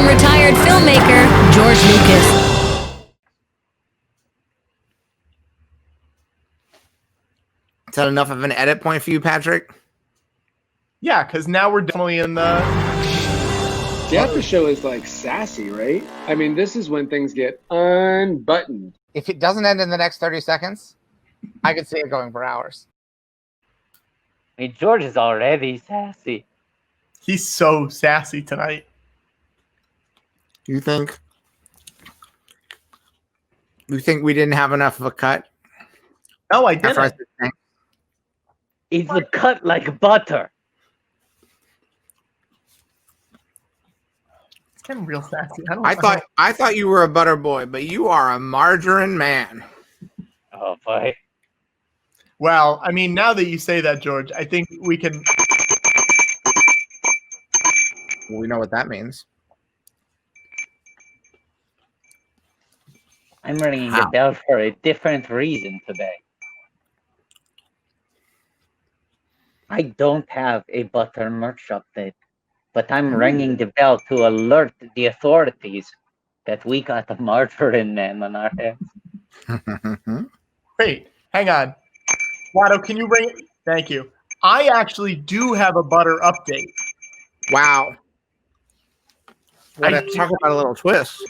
Retired filmmaker George Lucas. Is that enough of an edit point for you, Patrick? Yeah, because now we're definitely in the... The after show is like sassy, right? I mean, this is when things get unbuttoned. If it doesn't end in the next 30 seconds, I could see it going for hours. I mean, George is already sassy. He's so sassy tonight. You think we didn't have enough of a cut? No, I didn't. It's a cut like butter. It's getting real sassy. I thought you were a butter boy, but you are a margarine man. Oh boy. Well, I mean, now that you say that, George, I think we can... We know what that means. I'm ringing the bell for a different reason today. I don't have a butter merch update, but I'm ringing the bell to alert the authorities that we got a margarine man on our hands. Wait, hang on. Watto, can you ring it? Thank you. I actually do have a butter update. Wow. Talk about a little twist.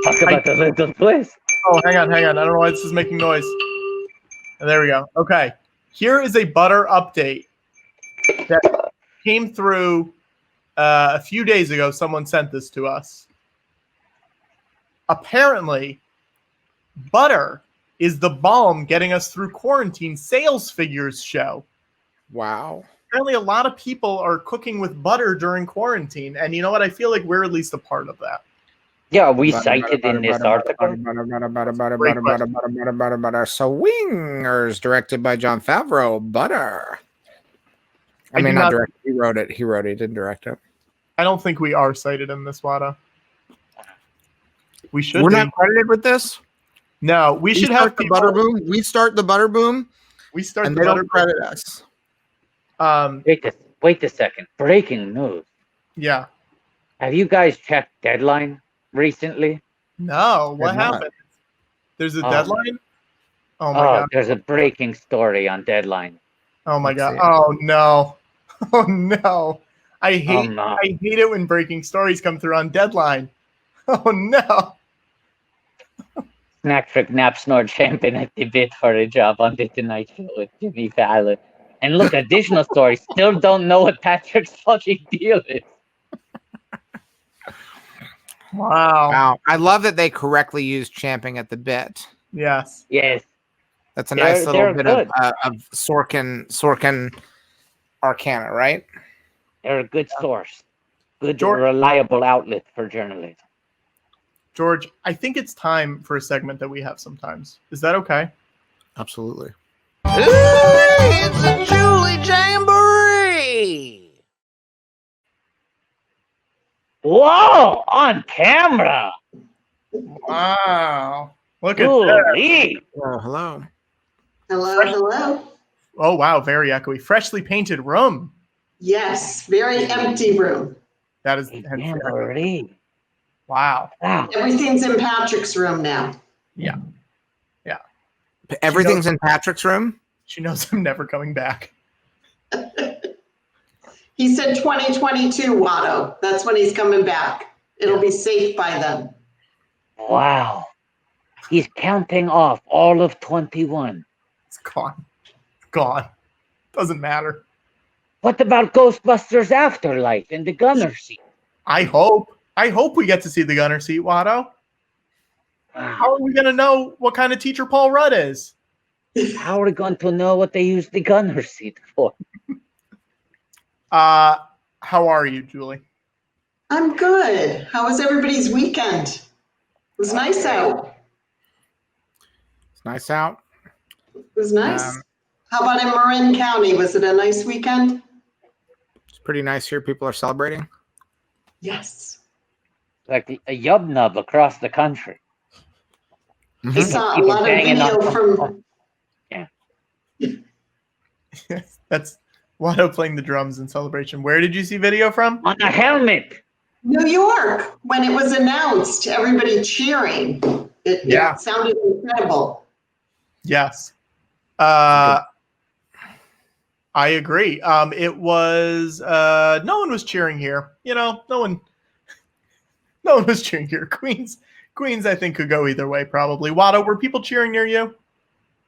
Talk about a little twist. Oh, hang on. I don't know why this is making noise. And there we go. Okay. Here is a butter update that came through a few days ago. Someone sent this to us. Apparently, butter is the balm getting us through quarantine sales figures show. Wow. Apparently, a lot of people are cooking with butter during quarantine. And you know what? I feel like we're at least a part of that. Yeah, we cited in this article. Swingers, directed by Jon Favreau. Butter. I mean, not direct. He wrote it. He didn't direct it. I don't think we are cited in this, Wada. We should. We're not credited with this. No, we should have the butter boom. We start the butter boom. We start and the they butter don't credit us. Wait a second. Breaking news. Yeah. Have you guys checked Deadline recently? No. What happened? There's a deadline? Oh my god. There's a breaking story on Deadline. Oh my god. Oh no. Oh no. I hate it when breaking stories come through on Deadline. Oh no. Snack Trick Nap Snort champion at the bit for a job on the Tonight Show with Jimmy Fallon. And look, additional stories. Still don't know what Patrick's fucking deal is. Wow. I love that they correctly use champing at the bit. Yes. Yes. That's a nice little bit of Sorkin arcana, right? They're a good source. Good, reliable outlet for journalism. George, I think it's time for a segment that we have sometimes. Is that okay? Absolutely. It's a Julie Jamboree! Whoa! On camera! Wow. Look at that. Oh, hello. Hello, hello. Oh, wow. Very echoey. Freshly painted room. Yes, very empty room. That is. Jamboree. Wow. Wow. Everything's in Patrick's room now. Yeah. Everything's in Patrick's room? She knows I'm never coming back. He said 2022, Watto. That's when he's coming back. It'll be safe by then. Wow. He's counting off all of 21. It's gone. Gone. Doesn't matter. What about Ghostbusters Afterlife in the gunner seat? I hope we get to see the gunner seat, Watto. How are we going to know what kind of teacher Paul Rudd is? How are we going to know what they use the gunner seat for? How are you, Julie? I'm good. How was everybody's weekend? It was nice out. It's nice out. It was nice. How about in Marin County? Was it a nice weekend? It's pretty nice here. People are celebrating. Yes. Like a yub nub across the country. I saw a lot of video from... That's Watto playing the drums in celebration. Where did you see video from? On a helmet. New York, when it was announced, everybody cheering. It sounded incredible. Yes. I agree. It was no one was cheering here. You know, no one was cheering here. Queens, I think, could go either way, probably. Watto, were people cheering near you?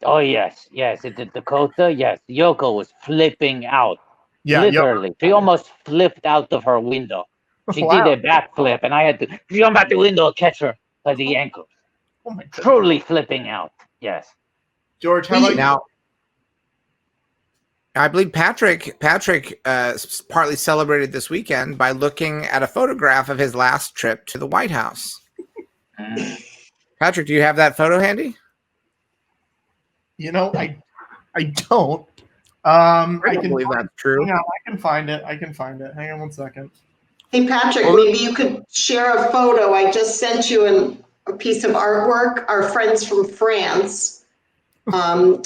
Oh, yes. Yes. At Dakota, yes. Yoko was flipping out. Yeah. Literally. She almost flipped out of her window. She Wow. did a backflip, and I had to jump out the window, catch her by the ankles. Oh my God. Truly flipping out. Yes. George, how about you? Now, I believe Patrick partly celebrated this weekend by looking at a photograph of his last trip to the White House. Patrick, do you have that photo handy? You know, I don't. I can believe that's true. Hang on, I can find it. Hang on one second. Hey, Patrick, maybe you could share a photo. I just sent you a piece of artwork. Our friends from France. Her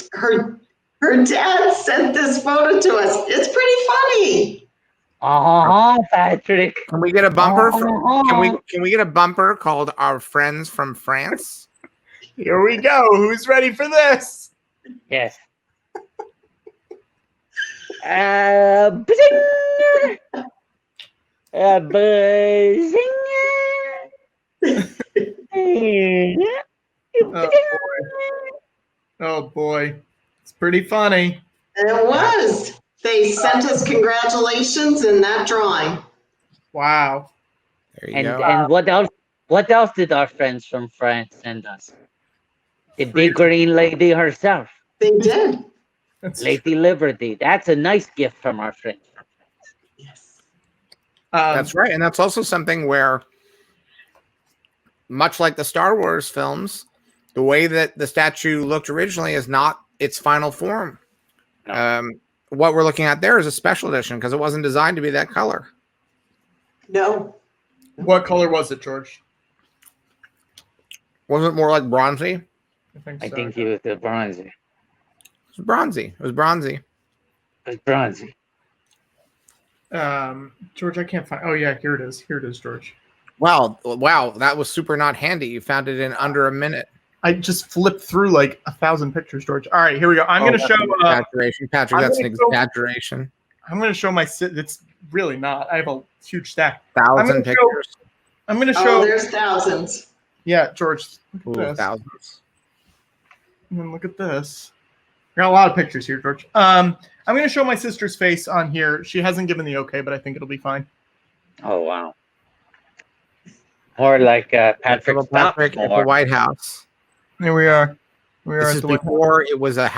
dad sent this photo to us. It's pretty funny. Patrick. Can we get a bumper? Can we get a bumper called "Our Friends from France"? Here we go. Who's ready for this? Yes. Oh boy. It's pretty funny. It was. They sent us congratulations in that drawing. Wow. There you And go. and what else? What else did our friends from France send us? The big green lady herself, They did. Lady Liberty. That's a nice gift from our friends. Yes. That's right, and that's also something where, much like the Star Wars films, the way that the statue looked originally is not its final form. No. What we're looking at there is a special edition because it wasn't designed to be that color. No. What color was it, George? Wasn't it more like bronzy? I think he was the bronzy. It was bronzy. It was bronzy. It was bronzy. George, I can't find. Oh yeah, here it is. Here it is, George. Wow, that was super not handy. You found it in under a minute. I just flipped through like 1,000 pictures, George. All right, here we go. I'm going to show. Exaggeration, Patrick. That's an exaggeration. I'm going to show my. It's really not. I have a huge stack. 1,000 pictures. I'm going to show. Oh, there's thousands. Yeah, George. Look at this. Thousands. And then look at this. Got a lot of pictures here, George. I'm going to show my sister's face on here. She hasn't given the okay, but I think it'll be fine. Oh wow. Or like Patrick at the White House. Here we are. This is before it was a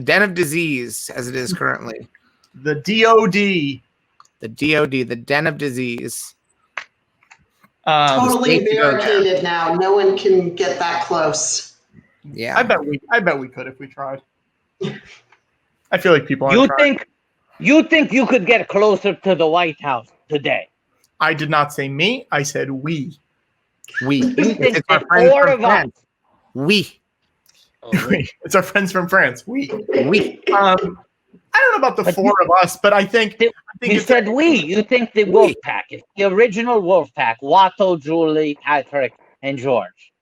den of disease, as it is currently. The DOD. The DOD, the den of disease. Totally barricaded now. No one can get that close. Yeah, I bet we could if we tried. I feel like people aren't trying. You think you could get closer to the White House today? I did not say me. I said we. We. You think It's our that friends four from of us? France. We. It's our friends from France. We. I don't know about the four of us, but I think You said we. You think the wolf pack. It's the original wolf pack. Watto, Julie, Patrick, and George.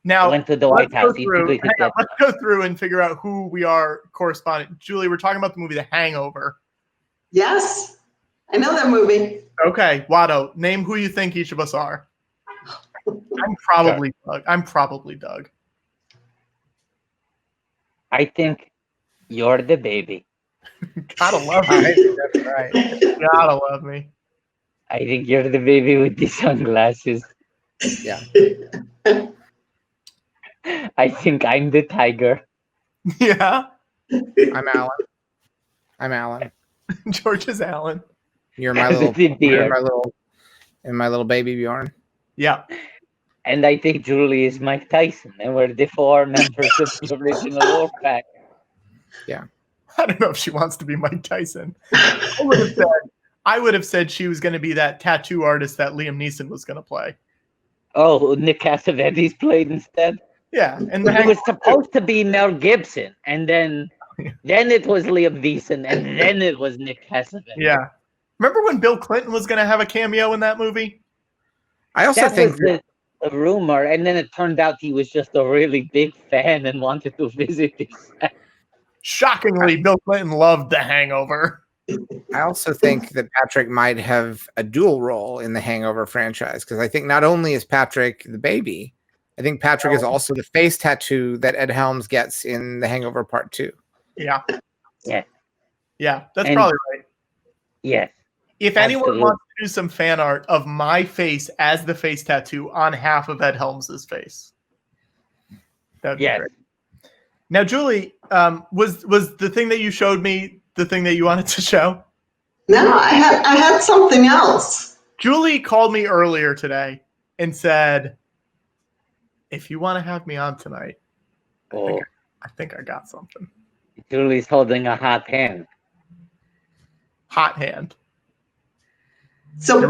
Now went to the White House. Let's go through and figure out who we are corresponding. Julie, we're talking about the movie The Hangover. Yes, I know that movie. Okay, Watto, name who you think each of us are. I'm probably Doug. I think you're the baby. Gotta love me. That's right. Gotta love me. I think you're the baby with the sunglasses. Yeah. I think I'm the tiger. Yeah. I'm Alan. George is Alan. You're my little baby Bjorn. Yeah. And I think Julie is Mike Tyson, and we're the four members of the original Wolfpack. Yeah. I don't know if she wants to be Mike Tyson. I would have said she was going to be that tattoo artist that Liam Neeson was going to play. Oh, Nick Cassavetes played instead? Yeah. And it was supposed to be Mel Gibson, and then it was Liam Neeson, and then it was Nick Cassavetes. Yeah. Remember when Bill Clinton was going to have a cameo in that movie? I also think a rumor, and then it turned out he was just a really big fan and wanted to visit his set. Shockingly, Bill Clinton loved The Hangover. I also think that Patrick might have a dual role in the Hangover franchise, because I think not only is Patrick the baby, I think Patrick is also the face tattoo that Ed Helms gets in The Hangover Part 2. Yeah. Yeah. Yeah, that's probably right. Yes. If anyone wants to do some fan art of my face as the face tattoo on half of Ed Helms's face, that would be great. Now, Julie, was the thing that you showed me the thing that you wanted to show? No, I had something else. Julie called me earlier today and said, "If you want to have me on tonight, I think I got something." Julie's holding a hot hand. Hot hand. So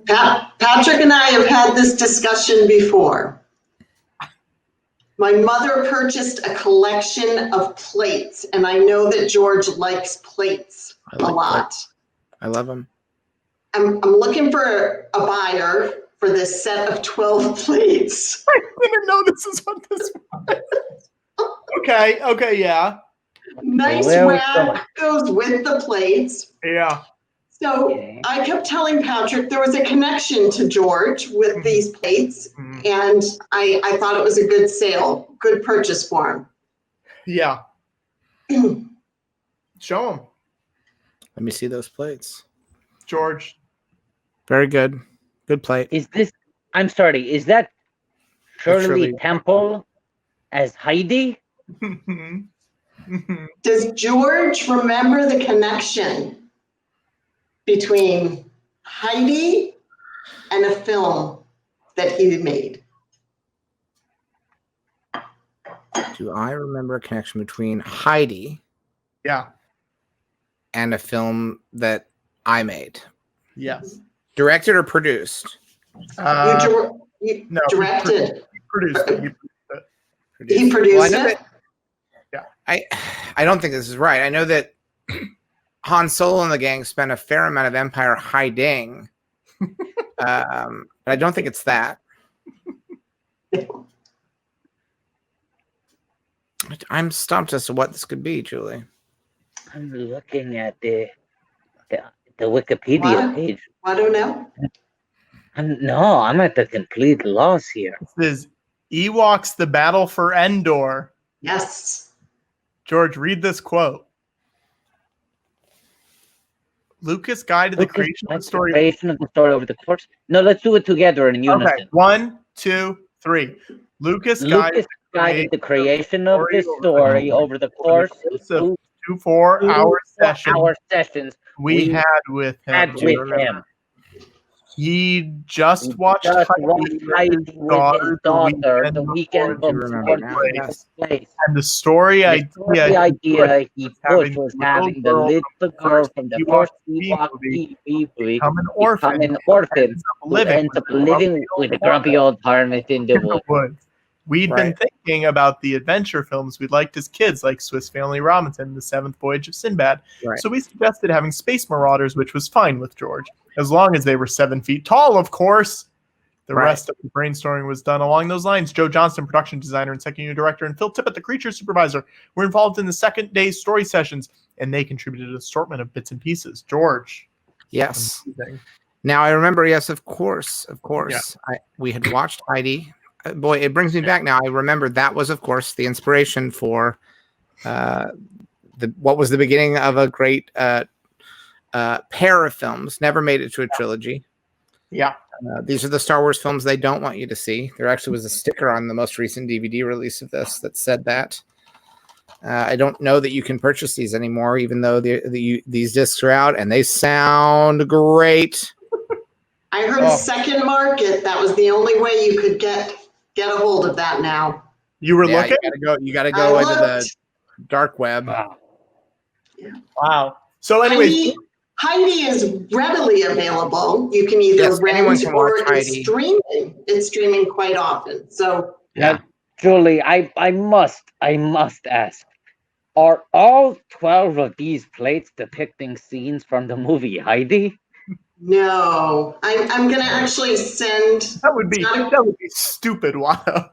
Patrick and I have had this discussion before. My mother purchased a collection of plates, and I know that George likes plates a lot. I love them. I'm looking for a buyer for this set of 12 plates. I didn't know this is what this was. Okay, yeah. Nice wrap goes with the plates. Yeah. So I kept telling Patrick there was a connection to George with these plates, and I thought it was a good sale, good purchase for him. Yeah. Show him. Let me see those plates. George. Very good. Good plate. Is that Shirley Temple as Heidi? Does George remember the connection between Heidi and a film that he made? Do I remember a connection between Heidi and a film that I made? Yes. Directed or produced? No, directed. He produced it. He produced it? I don't think this is right. I know that Han Solo and the gang spent a fair amount of Empire hiding, but I don't think it's that. I'm stumped as to what this could be, Julie. I'm looking at the Wikipedia page. I don't know. I'm at the complete loss here. This is Ewoks: The Battle for Endor. Yes. George, read this quote. Lucas guided the creation of the story. Over the course. No, let's do it together in unison. Okay, 1, 2, 3. Lucas guided the creation of this story over the course of 2 4-hour sessions we had with him. He just watched Heidi with his daughter the weekend before the place. And the story idea he pushed was having the little girl from the first Ewok movie become an orphan who ends up living with a grumpy old hermit in the woods. We'd been thinking about the adventure films we'd liked as kids, like Swiss Family Robinson, The Seventh Voyage of Sinbad. So we suggested having Space Marauders, which was fine with George, as long as they were 7 feet tall, of course. The rest of the brainstorming was done along those lines. Joe Johnston, production designer and second unit director, and Phil Tippett, the creature supervisor, were involved in the second day's story sessions, and they contributed an assortment of bits and pieces. George. Yes. Now I remember, yes, of course. Yeah. We had watched Heidi. Boy, it brings me back now. I remember that was, of course, the inspiration for what was the beginning of a great pair of films. Never made it to a trilogy. Yeah. These are the Star Wars films they don't want you to see. There actually was a sticker on the most recent DVD release of this that said that. I don't know that you can purchase these anymore, even though these discs are out, and they sound great. I heard Second Market. That was the only way you could get a hold of that now. You were looking? You gotta go into the dark web. Wow. Yeah. Wow. So anyways, Heidi is readily available. You can either rent or it's streaming. It's streaming quite often. So yeah, Julie, I must ask: are all 12 of these plates depicting scenes from the movie Heidi? No, I'm gonna actually send. That would be stupid, Wano.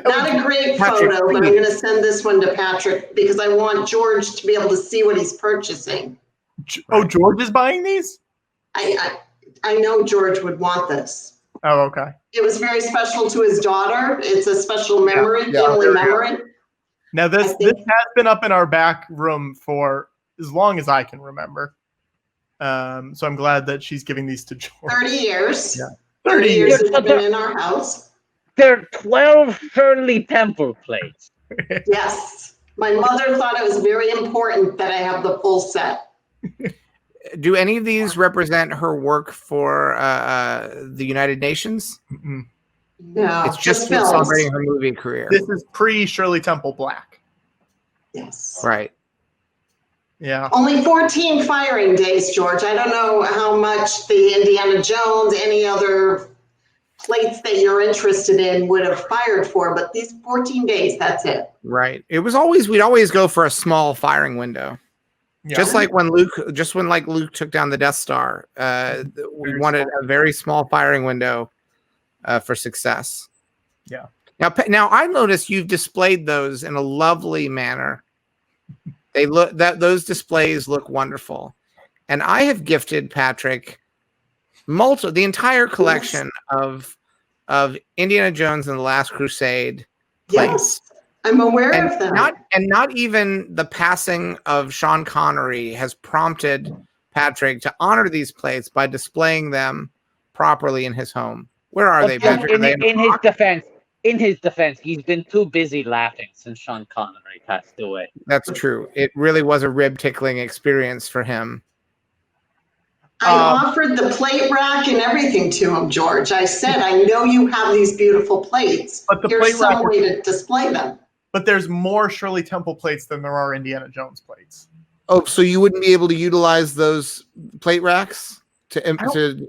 Not a great photo, but I'm gonna send this one to Patrick because I want George to be able to see what he's purchasing. Oh, George is buying these? I know George would want this. Oh, okay. It was very special to his daughter. It's a special memory, family memory. Now this has been up in our back room for as long as I can remember. So I'm glad that she's giving these to George. 30 years. Yeah. 30 years it's been in our house. They're 12 Shirley Temple plates. Yes. My mother thought it was very important that I have the full set. Do any of these represent her work for the United Nations? Mm-mm. No, it's just celebrating her movie career. This is pre-Shirley Temple Black. Yes. Right. Yeah. Only 14 firing days, George. I don't know how much the Indiana Jones, any other plates that you're interested in would have fired for, but these 14 days, that's it. Right. It was always, we'd always go for a small firing window. Yeah. Just like when Luke took down the Death Star, we wanted a very small firing window for success. Yeah. Now I noticed you've displayed those in a lovely manner. Those displays look wonderful, and I have gifted Patrick the entire collection of Indiana Jones and the Last Crusade plates. Yes, I'm aware of them. Not even the passing of Sean Connery has prompted Patrick to honor these plates by displaying them properly in his home. Where are they, Patrick? In his defense, he's been too busy laughing since Sean Connery passed away. That's true. It really was a rib-tickling experience for him. I offered the plate rack and everything to him, George. I said, I know you have these beautiful plates. But the here's some way to display them. But there's more Shirley Temple plates than there are Indiana Jones plates. Oh, so you wouldn't be able to utilize those plate racks to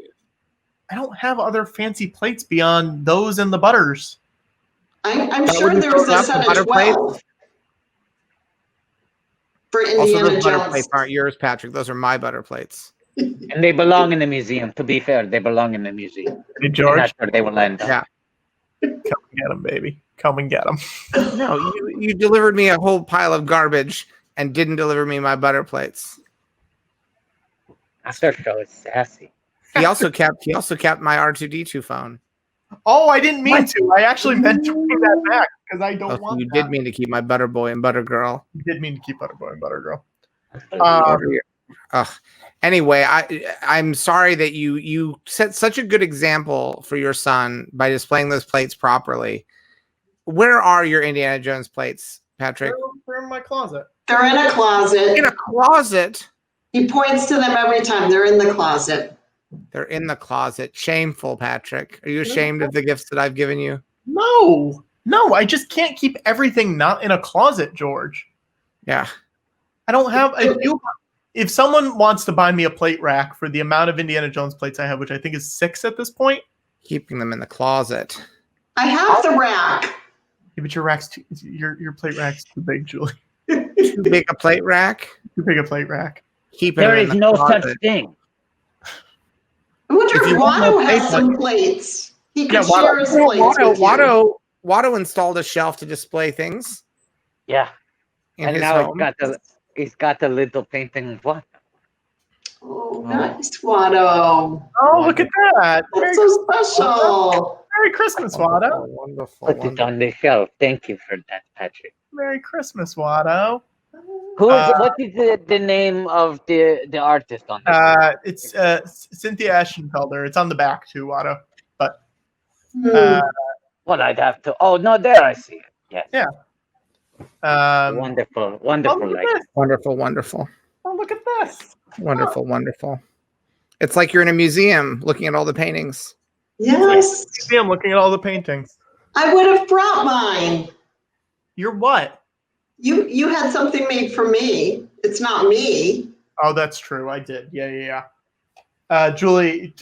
I don't have other fancy plates beyond those and the butters. I'm sure there's a set of 12 for Indiana also, those Jones. Butter plates aren't yours, Patrick. Those are my butter plates. And they belong in the museum. To be fair, they belong in the museum. Hey, George. That's where they will end up. Yeah. Come and get them, baby. Come and get them. No, you delivered me a whole pile of garbage and didn't deliver me my butter plates. After show is sassy. He also kept my R2D2 phone. Oh, I didn't mean to. I actually meant to bring that back because I don't want you that. did mean to keep my butter boy and butter girl. You did mean to keep butter boy and butter girl. Anyway, I'm sorry that you set such a good example for your son by displaying those plates properly. Where are your Indiana Jones plates, Patrick? They're in my closet. They're in a closet. In a closet? He points to them every time. They're in the closet. They're in the closet. Shameful, Patrick. Are you ashamed of the gifts that I've given you? No, I just can't keep everything not in a closet, George. Yeah. I don't have if someone wants to buy me a plate rack for the amount of Indiana Jones plates I have, which I think is 6 at this point. Keeping them in the closet. I have the rack. Yeah, but your plate rack's too big, Julie. Too big a plate rack. Too big a plate rack. Keep it There in is the no closet. such thing. I wonder If if you want Watto more has plate some plates. He could Yeah, share his plates with you. Watto installed a shelf to display things Yeah. in And his now home. he's got a little painting of what? Oh, nice, Watto. Oh, look at that. That's so special. Merry Christmas, Watto. Wonderful. Put it on the shelf. Thank you for that, Patrick. Merry Christmas, Watto. What is the name of the artist on this? It's Cynthia Eschenfelder. It's on the back too, Watto. But Well, I'd have to. Oh no, there I see it. Yes. Yeah. Wonderful. Oh, look at this. Wonderful. Oh, look at this. Wonderful. It's like you're in a museum looking at all the paintings. Yes. See, I'm looking at all the paintings. I would have brought mine. You're what? You had something made for me. It's not me. Oh, that's true. I did. Yeah. Julie,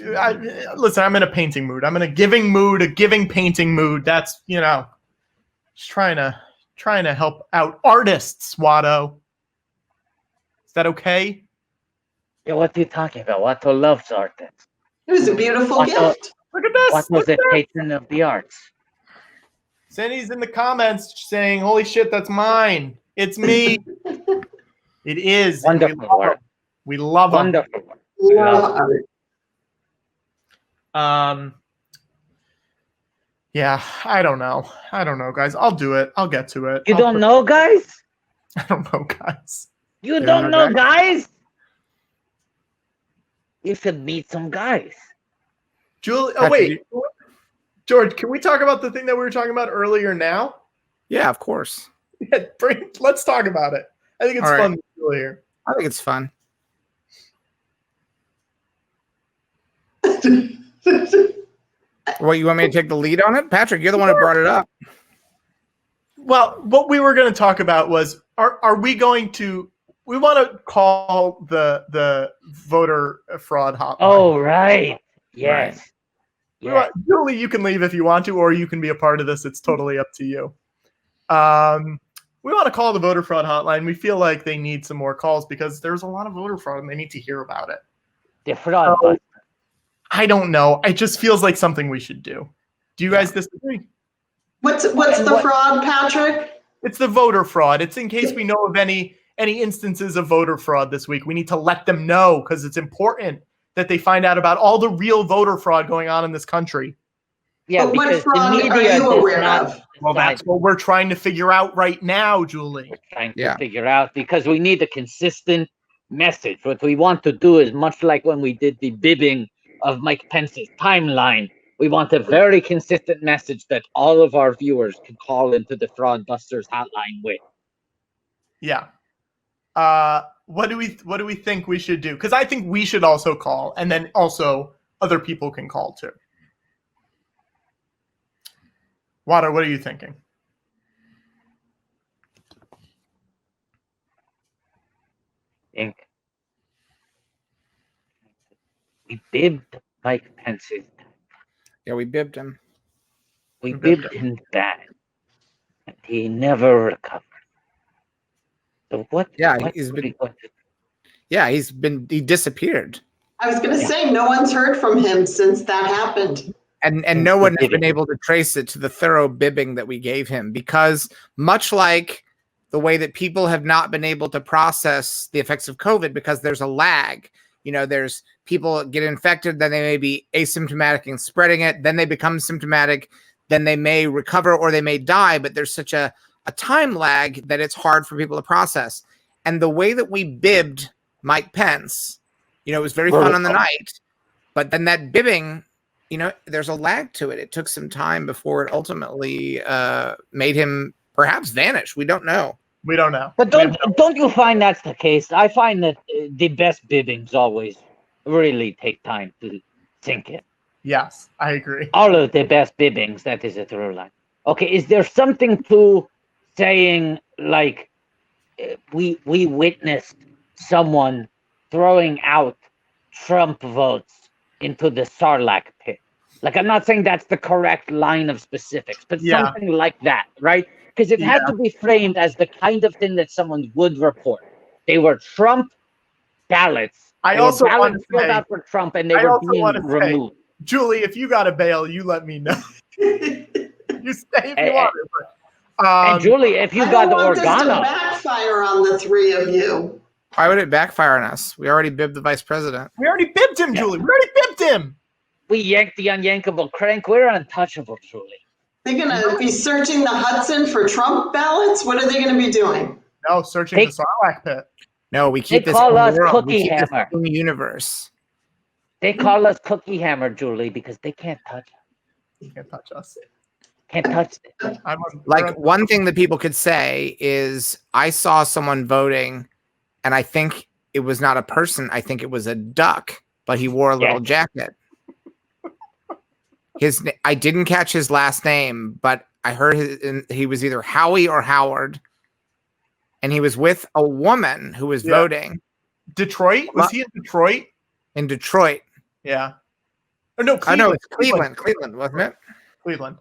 listen, I'm in a painting mood. I'm in a giving mood, a giving painting mood. That's, just trying to help out artists, Watto. Is that okay? Yeah, what are you talking about? Watto loves artists. It was a beautiful gift. Look at this. Watto's a patron of the arts. Cindy's in the comments saying, "Holy shit, that's mine. It's me." It is. Wonderful work. We love them. Wonderful work. Yeah, I don't know, guys. I'll do it. I'll get to it. You don't know, guys? I don't know, guys. You don't know, guys? You should meet some guys. Julie, oh wait, George, can we talk about the thing that we were talking about earlier now? Yeah, of course. Yeah, let's talk about it. I think it's fun here. I think it's fun. What, you want me to take the lead on it? Patrick, you're the one who brought it up. Well, what we were going to talk about was, are we going to, we want to call the voter fraud hotline. Oh, right. Yes. Right. Julie, you can leave if you want to, or you can be a part of this. It's totally up to you. We want to call the voter fraud hotline. We feel like they need some more calls because there's a lot of voter fraud and they need to hear about it. The fraud button. I don't know. It just feels like something we should do. Do you guys disagree? What's the fraud, Patrick? It's the voter fraud. It's in case we know of any instances of voter fraud this week. We need to let them know because it's important that they find out about all the real voter fraud going on in this country. Yeah, but what because fraud the media are you aware not of? Well, that's what we're trying to figure out right now, Julie. We're trying to figure out because we need a consistent message. What we want to do is much like when we did the bibbing of Mike Pence's timeline. We want a very consistent message that all of our viewers can call into the Fraudbusters hotline with. Yeah. What do we think we should do? Because I think we should also call, and then also other people can call too. Water, what are you thinking? We bibbed Mike Pence's. Yeah, we bibbed him. We bibbed him bad, and he never recovered. So what? Yeah, what he disappeared. I was going to say, no one's heard from him since that happened. And no one has been able to trace it to the thorough bibbing that we gave him because much like the way that people have not been able to process the effects of COVID because there's a lag. There's people get infected, then they may be asymptomatic and spreading it. Then they become symptomatic. Then they may recover or they may die. But there's such a time lag that it's hard for people to process. And the way that we bibbed Mike Pence, it was very fun on the night. But then that bibbing, there's a lag to it. It took some time before it ultimately made him perhaps vanish. We don't know. We don't know. But don't you find that's the case? I find that the best bibbings always really take time to sink in. Yes, I agree. All of the best bibbings, that is a through line. Okay, is there something to saying like we witnessed someone throwing out Trump votes into the Sarlacc pit? Like, I'm not saying that's the correct line of specifics, but Yeah. something like that, right? Because it had to be framed as the kind of thing that someone would report. They were Trump ballots. I They were also want ballots to filled say, out for Trump, and they I were also being want to say, removed. Julie, if you got a bail, you let me know. You stay if you want. And Julie, if you I got don't the want this to Organa, backfire on the three of you. Why would it backfire on us? We already bibbed the vice president. We already bibbed him, Julie. We already bibbed him. we yanked the unyankable crank. We're untouchable, Julie. They're going to be searching the Hudson for Trump ballots? What are they going to be doing? No, searching the Sarlacc pit. No, we keep They this call in the us world. Cookie We keep this Hammer. in the universe. They call us Cookie Hammer, Julie, because they can't touch us. You can't touch us. Can't touch it. Like, one thing that people could say is, I saw someone voting, and I think it was not a person. I think it was a duck, but he wore a little jacket. I didn't catch his last name, but I heard he was either Howie or Howard, and he was with a woman who was voting. Detroit? Was he in Detroit? In Detroit. Yeah. Oh, no, I know Cleveland. it's Cleveland. Cleveland, wasn't it? Cleveland.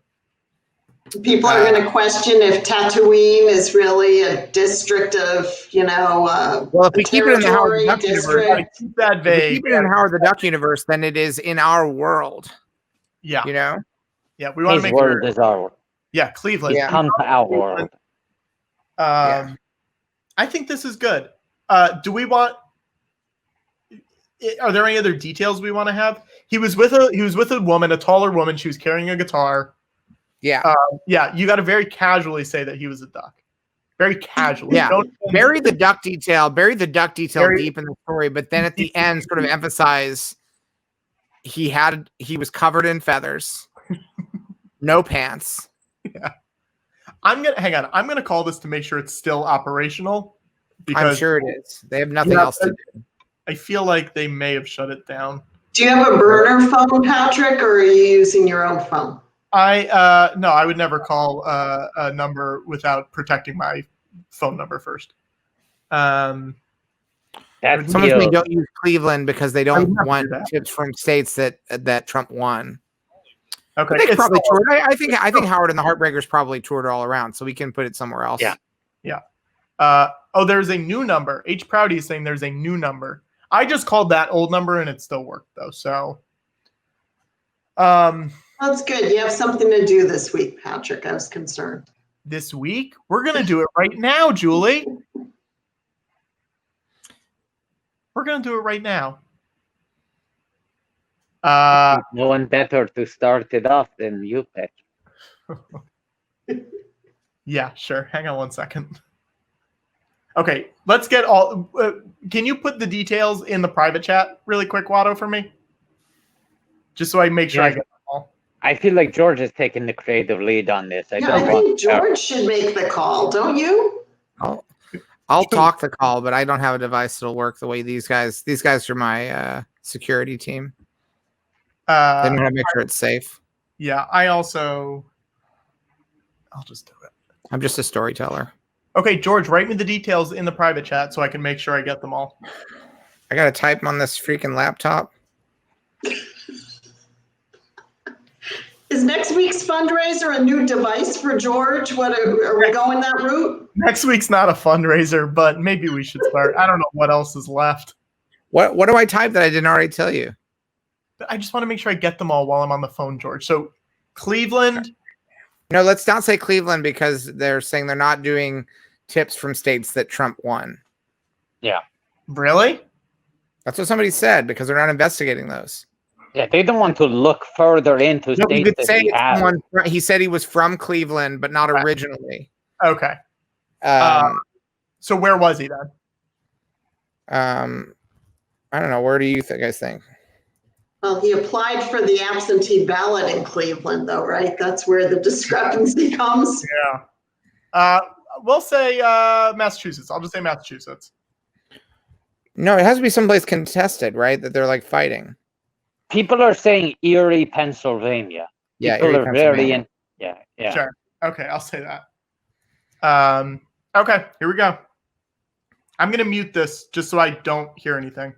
People are going to question if Tatooine is really a district of, well, if we keep it in the Howard the Duck universe, keep that vague. If we keep it in Howard the Duck universe, then it is in our world. Yeah. You know? Yeah, we want to His make world is our world. Yeah, Cleveland. He's come to our world. I think this is good. Do we want? Are there any other details we want to have? He was with a woman, a taller woman. She was carrying a guitar. Yeah. Yeah. You got to very casually say that he was a duck. Very casually. Yeah. Bury the duck detail. Bury the duck detail deep in the story, but then at the end, sort of emphasize he was covered in feathers, no pants. Yeah. I'm gonna call this to make sure it's still operational. Because I'm sure it is. They have nothing else to do. I feel like they may have shut it down. Do you have a burner phone, Patrick, or are you using your own phone? No, I would never call a number without protecting my phone number first. Someone saying don't use Cleveland because they don't want tips from states that Trump won. Okay, they probably toured. I think Howard and the Heartbreakers probably toured all around, so we can put it somewhere else. Yeah. There's a new number. H. Proudy is saying there's a new number. I just called that old number and it still worked though. So, that's good. You have something to do this week, Patrick. I was concerned. This week we're gonna do it right now, Julie. We're gonna do it right now. No one better to start it off than you, Pat. Yeah, sure. Hang on one second. Okay, let's get all. Can you put the details in the private chat really quick, Watto, for me? Just so I make sure I get them all. I feel like George is taking the creative lead on this. I think George should make the call, don't you? I'll talk the call, but I don't have a device that'll work the way these guys. These guys are my security team. They know how to make sure it's safe. Yeah, I'll just do it. I'm just a storyteller. Okay, George, write me the details in the private chat so I can make sure I get them all. I gotta type them on this freaking laptop. Is next week's fundraiser a new device for George? What are we going that route? Next week's not a fundraiser, but maybe we should start. I don't know what else is left. What do I type that I didn't already tell you? I just want to make sure I get them all while I'm on the phone, George. So Cleveland. No, let's not say Cleveland because they're saying they're not doing tips from states that Trump won. Yeah. Really? That's what somebody said because they're not investigating those. Yeah, they don't want to look further into states that he has. He said he was from Cleveland, but not originally. Okay. So where was he then? I don't know. Where do you guys think? Well, he applied for the absentee ballot in Cleveland, though, right? That's where the discrepancy comes. Yeah. We'll say Massachusetts. I'll just say Massachusetts. No, it has to be someplace contested, right? That they're like fighting. People are saying Erie, Pennsylvania. Yeah, people Erie, are very in. Yeah. Sure. Okay, I'll say that. Okay, here we go. I'm gonna mute this just so I don't hear anything.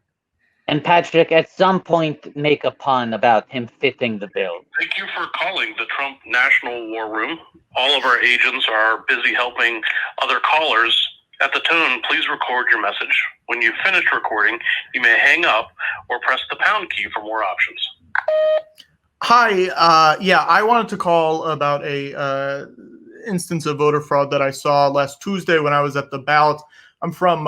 And Patrick, at some point, make a pun about him fitting the bill. Thank you for calling the Trump National War Room. All of our agents are busy helping other callers. At the tone, please record your message. When you've finished recording, you may hang up or press the pound key for more options. Hi, yeah, I wanted to call about a instance of voter fraud that I saw last Tuesday when I was at the ballot. I'm from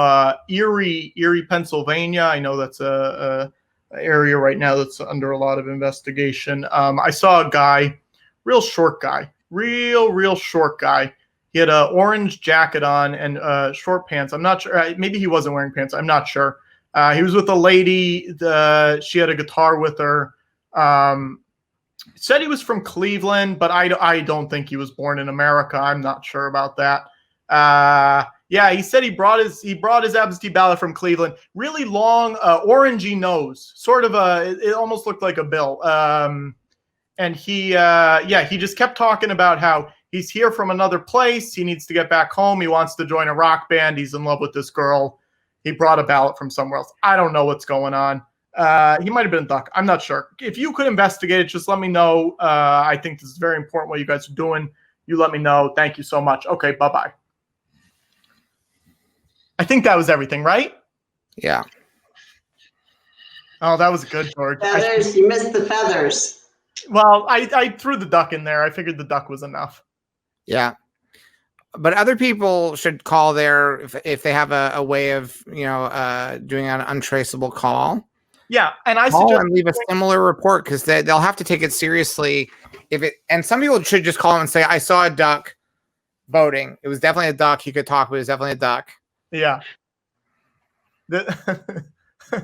Erie, Pennsylvania. I know that's a area right now that's under a lot of investigation. I saw a guy, real short guy. He had an orange jacket on and short pants. I'm not sure. Maybe he wasn't wearing pants. I'm not sure. He was with a lady. She had a guitar with her. Said he was from Cleveland, but I don't think he was born in America. I'm not sure about that. Yeah, he said he brought his absentee ballot from Cleveland. Really long, orangey nose, sort of it almost looked like a bill. And he just kept talking about how he's here from another place. He needs to get back home. He wants to join a rock band. He's in love with this girl. He brought a ballot from somewhere else. I don't know what's going on. He might have been a duck. I'm not sure. If you could investigate it, just let me know. I think this is very important what you guys are doing. You let me know. Thank you so much. Okay, bye-bye. I think that was everything, right? Yeah. Oh, that was good, George. Feathers, you missed the feathers. Well, I threw the duck in there. I figured the duck was enough. Yeah. But other people should call there if they have a way of, doing an untraceable call. Yeah, and I call suggest and leave a similar report because they'll have to take it seriously. And some people should just call and say, I saw a duck voting. It was definitely a duck. He could talk, but it was definitely a duck. Yeah. That's a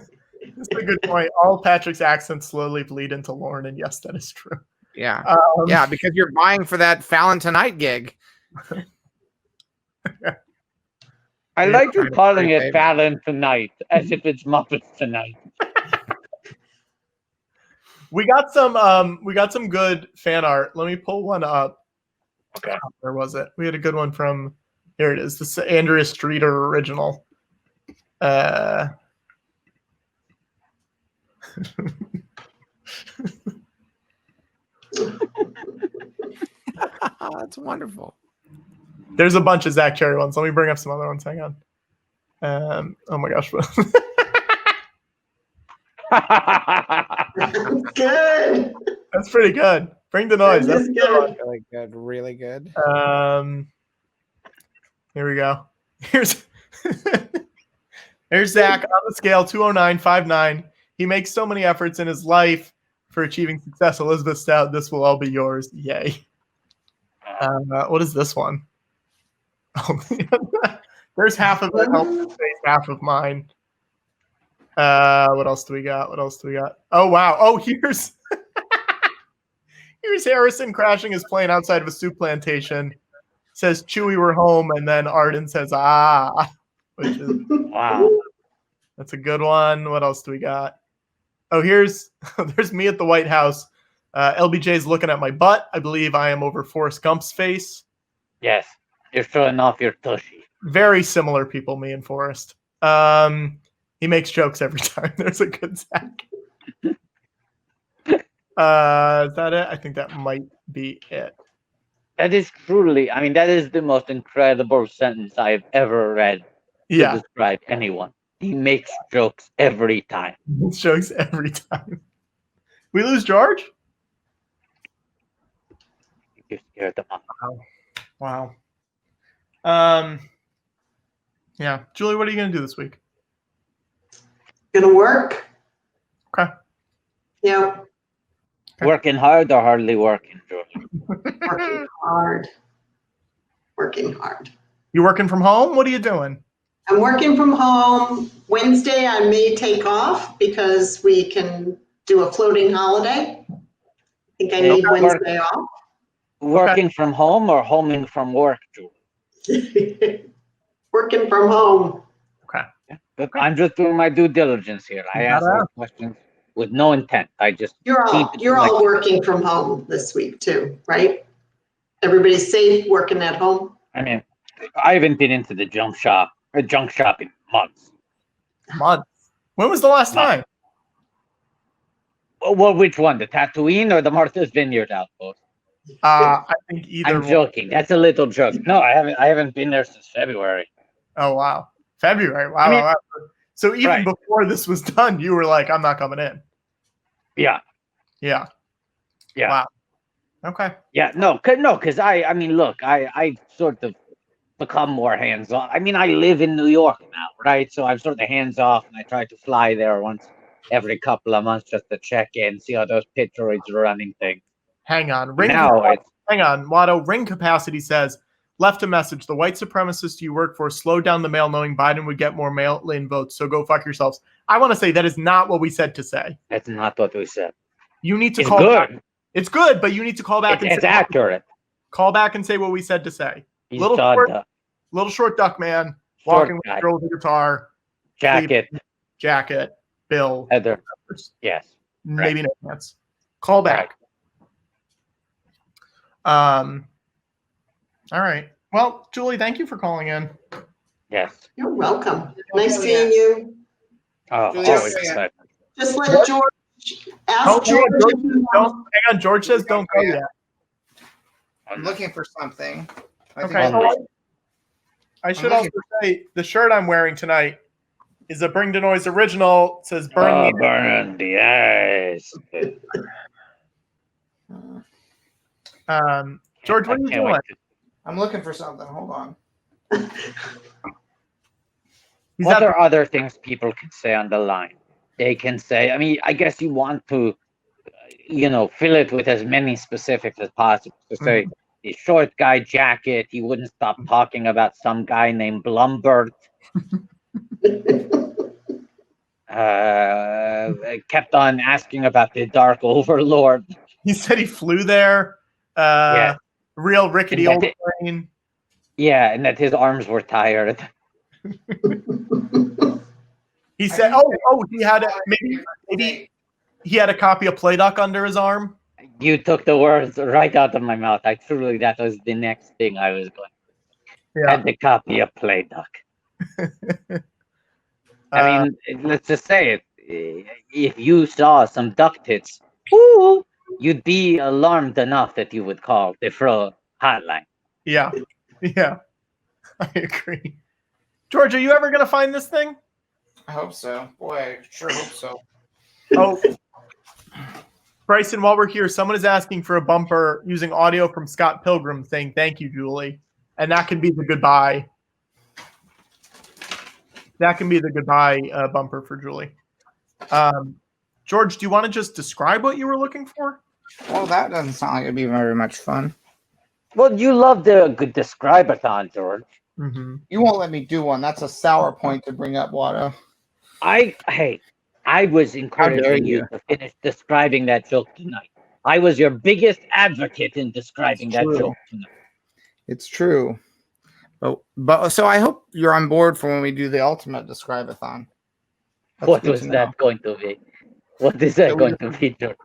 good point. All Patrick's accents slowly bleed into Lauren, and yes, that is true. Yeah. Yeah, because you're buying for that Fallon Tonight gig. I like you calling it Fallon Tonight, as if it's Muppets Tonight. We got some good fan art. Let me pull one up. Okay. Where was it? We had a good one from, here it is. This is Andrea Streeter original. That's wonderful. There's a bunch of Zach Cherry ones. Let me bring up some other ones. Hang on. Oh my gosh. Good. That's pretty good. Bring the noise. That's good. Really good. Really good. Here we go. Here's Zach on the scale 209.59. He makes so many efforts in his life for achieving success. Elizabeth Stout, this will all be yours. Yay. What is this one? Oh, there's half of it. Half of mine. What else do we got? Oh wow. Oh, here's Harrison crashing his plane outside of a soup plantation. Says Chewie, we're home, and then Arden says which is wow. That's a good one. What else do we got? Oh, there's me at the White House. LBJ's looking at my butt. I believe I am over Forrest Gump's face. Yes, you're showing off your tushy. Very similar people, me and Forrest. He makes jokes every time. There's a good Zach. Is that it? I think that might be it. That is truly, that is the most incredible sentence I've ever read to describe anyone. He makes jokes every time. He makes jokes every time. We lose George? You scared them off. Wow. Yeah. Julie, what are you going to do this week? Gonna work. Okay. Yeah. Working hard or hardly working, Julie? Working hard. Working hard. You working from home? What are you doing? I'm working from home. Wednesday I may take off because we can do a floating holiday. I think I need Wednesday off. Working from home or homing from work, Julie? Working from home. Okay. Look, I'm just doing my due diligence here. I ask those questions with no intent. You're all working from home this week too, right? Everybody's safe working at home. I haven't been into the junk shop in months. Months. When was the last time? Well, which one? The Tatooine or the Martha's Vineyard outpost? I think either I'm one. joking. That's a little joke. No, I haven't been there since February. Oh, wow. February. Wow. I mean, wow. So even right. before this was done, you were like, I'm not coming in. Yeah. Yeah. Yeah. Wow. Okay. Yeah. No, because I mean, look, I sort of become more hands off. I mean, I live in New York now, right? So I'm sort of hands off, and I try to fly there once every couple of months just to check in, see how those pit droids are running things. Hang on. Hang on. Watto, ring capacity says, left a message. The white supremacists you work for slowed down the mail knowing Biden would get more mail-in votes, so go fuck yourselves. I want to say that is not what we said to say. That's not what we said. You need to It's call good. back. It's good, but you need to call back and It's say accurate. Call back and say what we said to say. He's Little short duck man, walking with a girl with a guitar. Jacket. Jacket. Bill. Heather. Yes. Maybe no pants. Call back. All right. Well, Julie, thank you for calling in. Yes. You're welcome. Nice seeing you. Oh, Julie, always excited. Just let George ask George. Hang on, George says don't go yet. I'm looking for something. Okay. I should also say the shirt I'm wearing tonight is a Bring the Noise original. It says "Burn the Burn the eyes." George, what are you doing? I'm looking for something. Hold on. What are other things people can say on the line? They can say, I mean, I guess you want to, fill it with as many specifics as possible. To say, the short guy jacket, he wouldn't stop talking about some guy named Blumbert. Kept on asking about the Dark Overlord. He said he flew there. Yeah. Real rickety old plane. Yeah, and that his arms were tired. He said, he had maybe he had a copy of Playduck under his arm. You took the words right out of my mouth. That was the next thing I was going to. Yeah. Had the copy of Playduck. I mean, let's just say it. If you saw some duck tits, you'd be alarmed enough that you would call the Fro hotline. Yeah. Yeah. I agree. George, are you ever going to find this thing? I hope so. Boy, I sure hope so. Oh, Bryson, while we're here, someone is asking for a bumper using audio from Scott Pilgrim saying, "Thank you, Julie." And that can be the goodbye. That can be the goodbye bumper for Julie. George, do you want to just describe what you were looking for? Well, that doesn't sound like it'd be very much fun. Well, you love the good describe-a-thon, George. Mm-hmm. You won't let me do one. That's a sour point to bring up, Watto. I was encouraging you to finish describing that joke tonight. I was your biggest advocate in describing that joke tonight. It's true. But so I hope you're on board for when we do the ultimate describe-a-thon. What was that going to be? What is that going to be, George?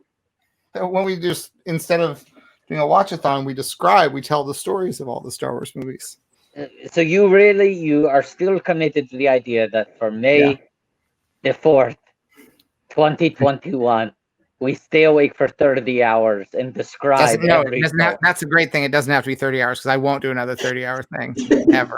When we just, instead of doing a watch-a-thon, we tell the stories of all the Star Wars movies. So you are still committed to the idea that for May the 4th, 2021, we stay awake for 30 hours and describe that's a great thing. It doesn't have to be 30 hours because I won't do another 30-hour thing ever.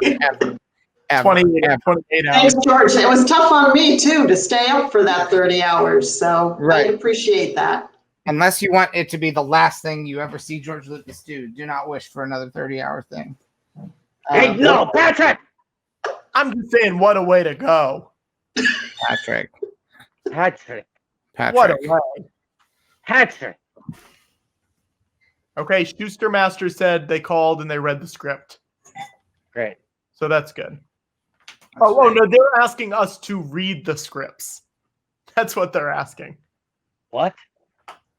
28 hours. Thanks, George. It was tough on me, too, to stay up for that 30 hours. So I appreciate that. Unless you want it to be the last thing you ever see George Lucas do not wish for another 30-hour thing. Hey, no, Patrick! I'm just saying, what a way to go. Patrick. What a way. Patrick. Okay, Schuster Master said they called and they read the script. Great. So that's good. No, they're asking us to read the scripts. That's what they're asking. What?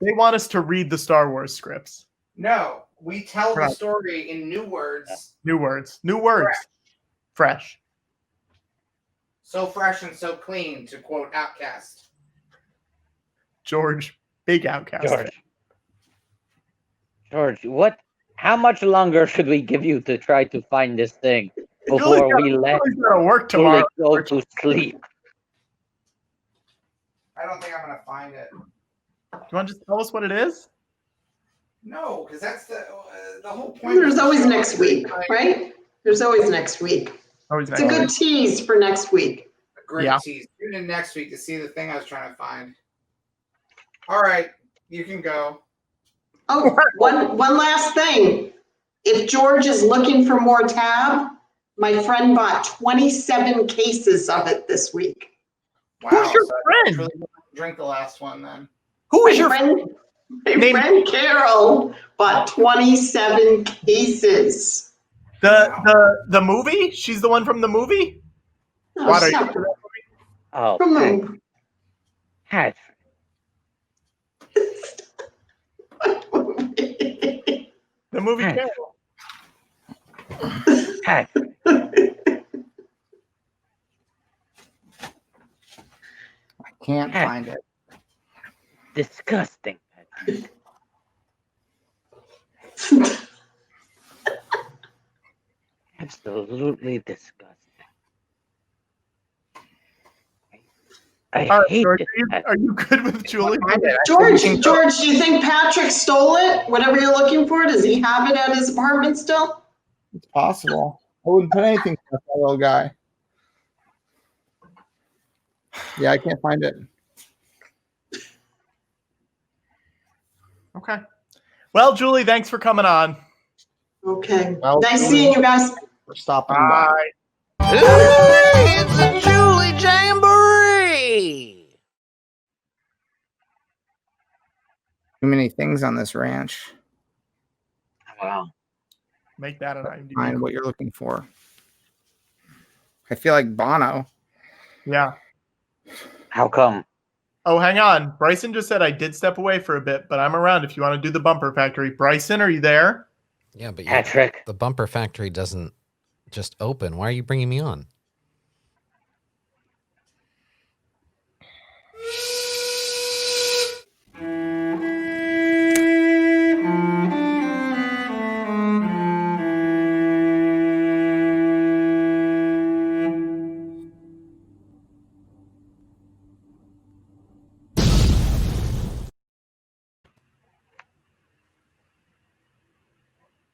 They want us to read the Star Wars scripts. No, we tell the story in new words. New words. Fresh. So fresh and so clean, to quote Outcast. George, big Outcast. George, what? How much longer should we give you to try to find this thing before we let work tomorrow go to sleep? I don't think I'm going to find it. You want to just tell us what it is? No, because that's the whole point. There's always next week, right? There's always next week. Always It's a good tease for next week. A great tease. Tune in next week to see the thing I was trying to find. All right, you can go. Oh, one last thing. If George is looking for more tab, my friend bought 27 cases of it this week. Wow, Who's your so friend? Really drink the last one then. Who is your friend? My friend Carol bought 27 cases. The movie? She's the one from the movie? No, What are it's you? not Oh, from the Patrick. The movie Hey. Carol. Patrick. I can't find it. Disgusting, Patrick. Absolutely disgusting. I All right, hate George, this. are you good with Julie? George, do you think Patrick stole it? Whatever you're looking for, does he have it at his apartment still? It's possible. I wouldn't put anything past that little guy. Yeah, I can't find it. Okay. Well, Julie, thanks for coming on. Okay. Well, Nice Julie, seeing you guys. We're stopping by. Bye. Hey, it's a Julie Jamboree! Too many things on this ranch. Wow. Make that an IMDb. Find what you're looking for. I feel like Bono. Yeah. How come? Oh, hang on. Bryson just said I did step away for a bit, but I'm around if you want to do the bumper factory. Bryson, are you there? Yeah, but Patrick. the bumper factory doesn't just open. Why are you bringing me on?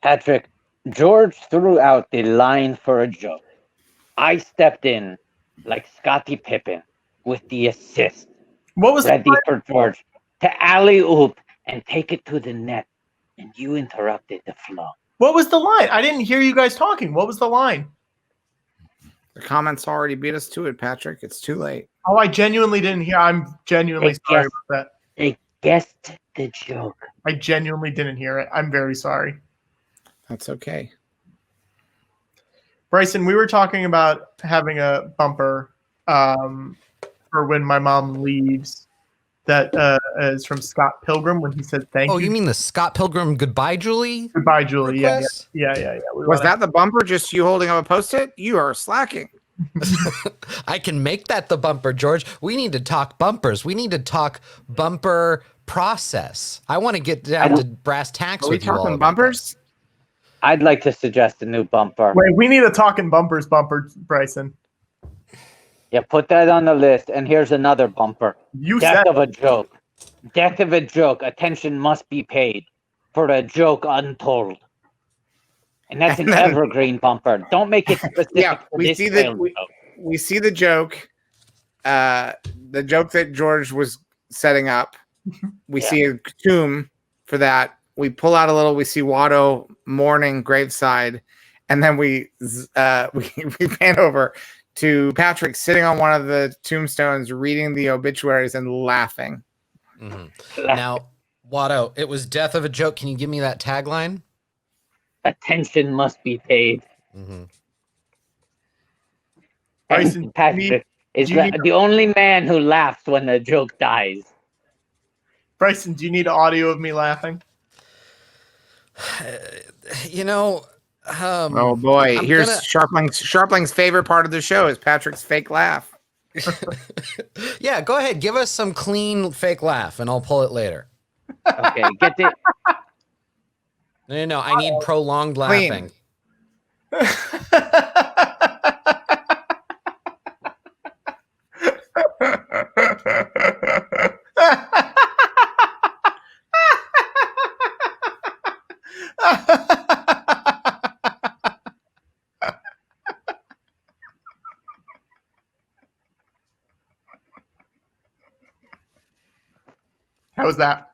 Patrick, George threw out the line for a joke. I stepped in like Scottie Pippen with the assist. What was ready for George to alley-oop and take it to the net, and you interrupted the flow. What was the line? I didn't hear you guys talking. What was the line? The comments already beat us to it, Patrick. It's too late. Oh, I genuinely didn't hear. I'm genuinely sorry about that. They guessed the joke. I genuinely didn't hear it. I'm very sorry. That's okay. Bryson, we were talking about having a bumper for when my mom leaves. That is from Scott Pilgrim when he said thank you. Oh, you mean the Scott Pilgrim goodbye, Julie? Goodbye, Julie. Yeah. Was that the bumper? Just you holding up a post-it? You are slacking. I can make that the bumper, George. We need to talk bumpers. We need to talk bumper process. I want to get down to brass tacks Are we with you all. talking about bumpers? I'd like to suggest a new bumper. Wait, we need a talking bumpers bumper, Bryson. Yeah, put that on the list. And here's another bumper. You Death said of a joke. Death of a joke. Attention must be paid for a joke untold. And that's an evergreen bumper. Don't make it specific. Yeah, for we this see failed that. joke. We see the joke. The joke that George was setting up. We see a tomb for that. We pull out a little. We see Watto mourning graveside, and then we pan over to Patrick sitting on one of the tombstones, reading the obituaries and laughing. Mm-hmm. Now, Watto, it was death of a joke. Can you give me that tagline? Attention must be paid. Mm-hmm. Bryson, Patrick is the only man who laughs when a joke dies. Bryson, do you need audio of me laughing? You know, oh boy, here's Sharpling's favorite part of the show is Patrick's fake laugh. Yeah, go ahead, give us some clean fake laugh, and I'll pull it later. Okay, get the. No, I need prolonged laughing. How was that?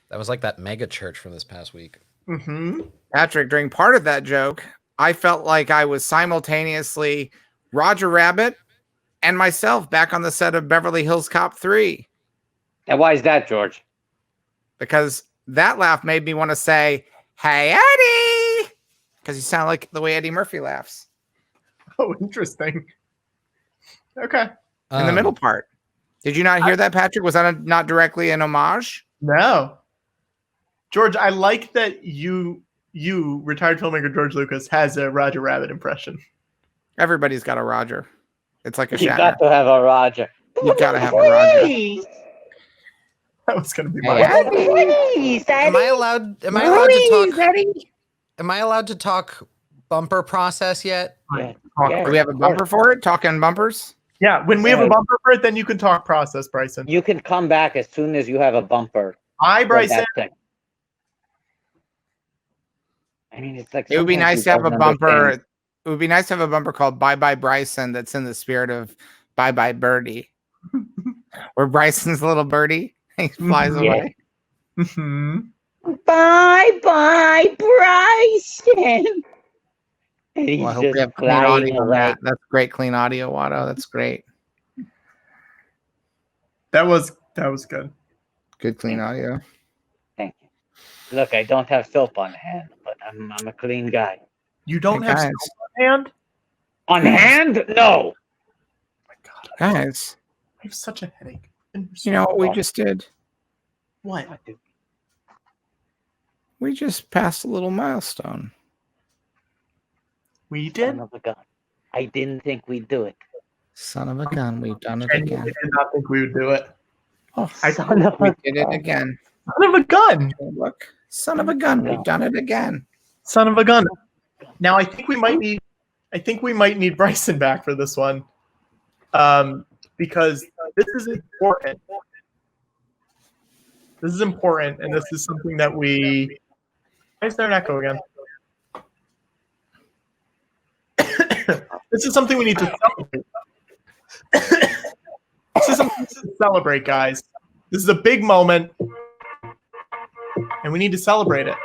That was like that mega church from this past week. Mm-hmm. Patrick, during part of that joke, I felt like I was simultaneously Roger Rabbit and myself back on the set of Beverly Hills Cop 3. And why is that, George? Because that laugh made me want to say, "Hey, Eddie," because you sound like the way Eddie Murphy laughs. Oh, interesting. Okay. In the middle part. Did you not hear that, Patrick? Was that not directly an homage? No. George, I like that you, retired filmmaker George Lucas, has a Roger Rabbit impression. Everybody's got a Roger. It's like a You Shatner. got to have a Roger. You gotta have a Roger. That was going to be Hey, my Please, Am I allowed? Am I allowed to talk? Am I allowed to talk bumper process yet? Yeah. Do we have a bumper for it? Talking bumpers? Yeah, when we have a bumper for it, then you can talk process, Bryson. You can come back as soon as you have a bumper. Hi, for Bryson. that thing. I mean, it's like It would be sometimes nice he to have a doesn't bumper. understand. It would be nice to have a bumper called Bye Bye Bryson that's in the spirit of Bye Bye Birdie. Where Bryson's a little birdie. He flies Yeah. away. Mm-hmm. Bye bye, Bryson. And he's Well, I hope we just have clean flying audio on away. that. That's great clean audio, Watto. That's great. That was good. Good clean audio. Thank you. Look, I don't have soap on hand, but I'm a clean guy. You don't Hey, have guys. soap on hand? On hand? No. My God, Guys, I have such a headache. you know what we just did? What? We just passed a little milestone. We did? Son of a gun. I didn't think we'd do it. Son of a gun, we've done it I again. did not think we would do it. Oh, Son of we a did it gun. again. Son of a gun. Look, son of a gun, we've done it again. Son of a gun. Now I think we might need Bryson back for this one. Because this is important. This is important, and this is something that we. Why is there an echo again? This is something we need to celebrate. This is something to celebrate, guys. This is a big moment, and we need to celebrate it.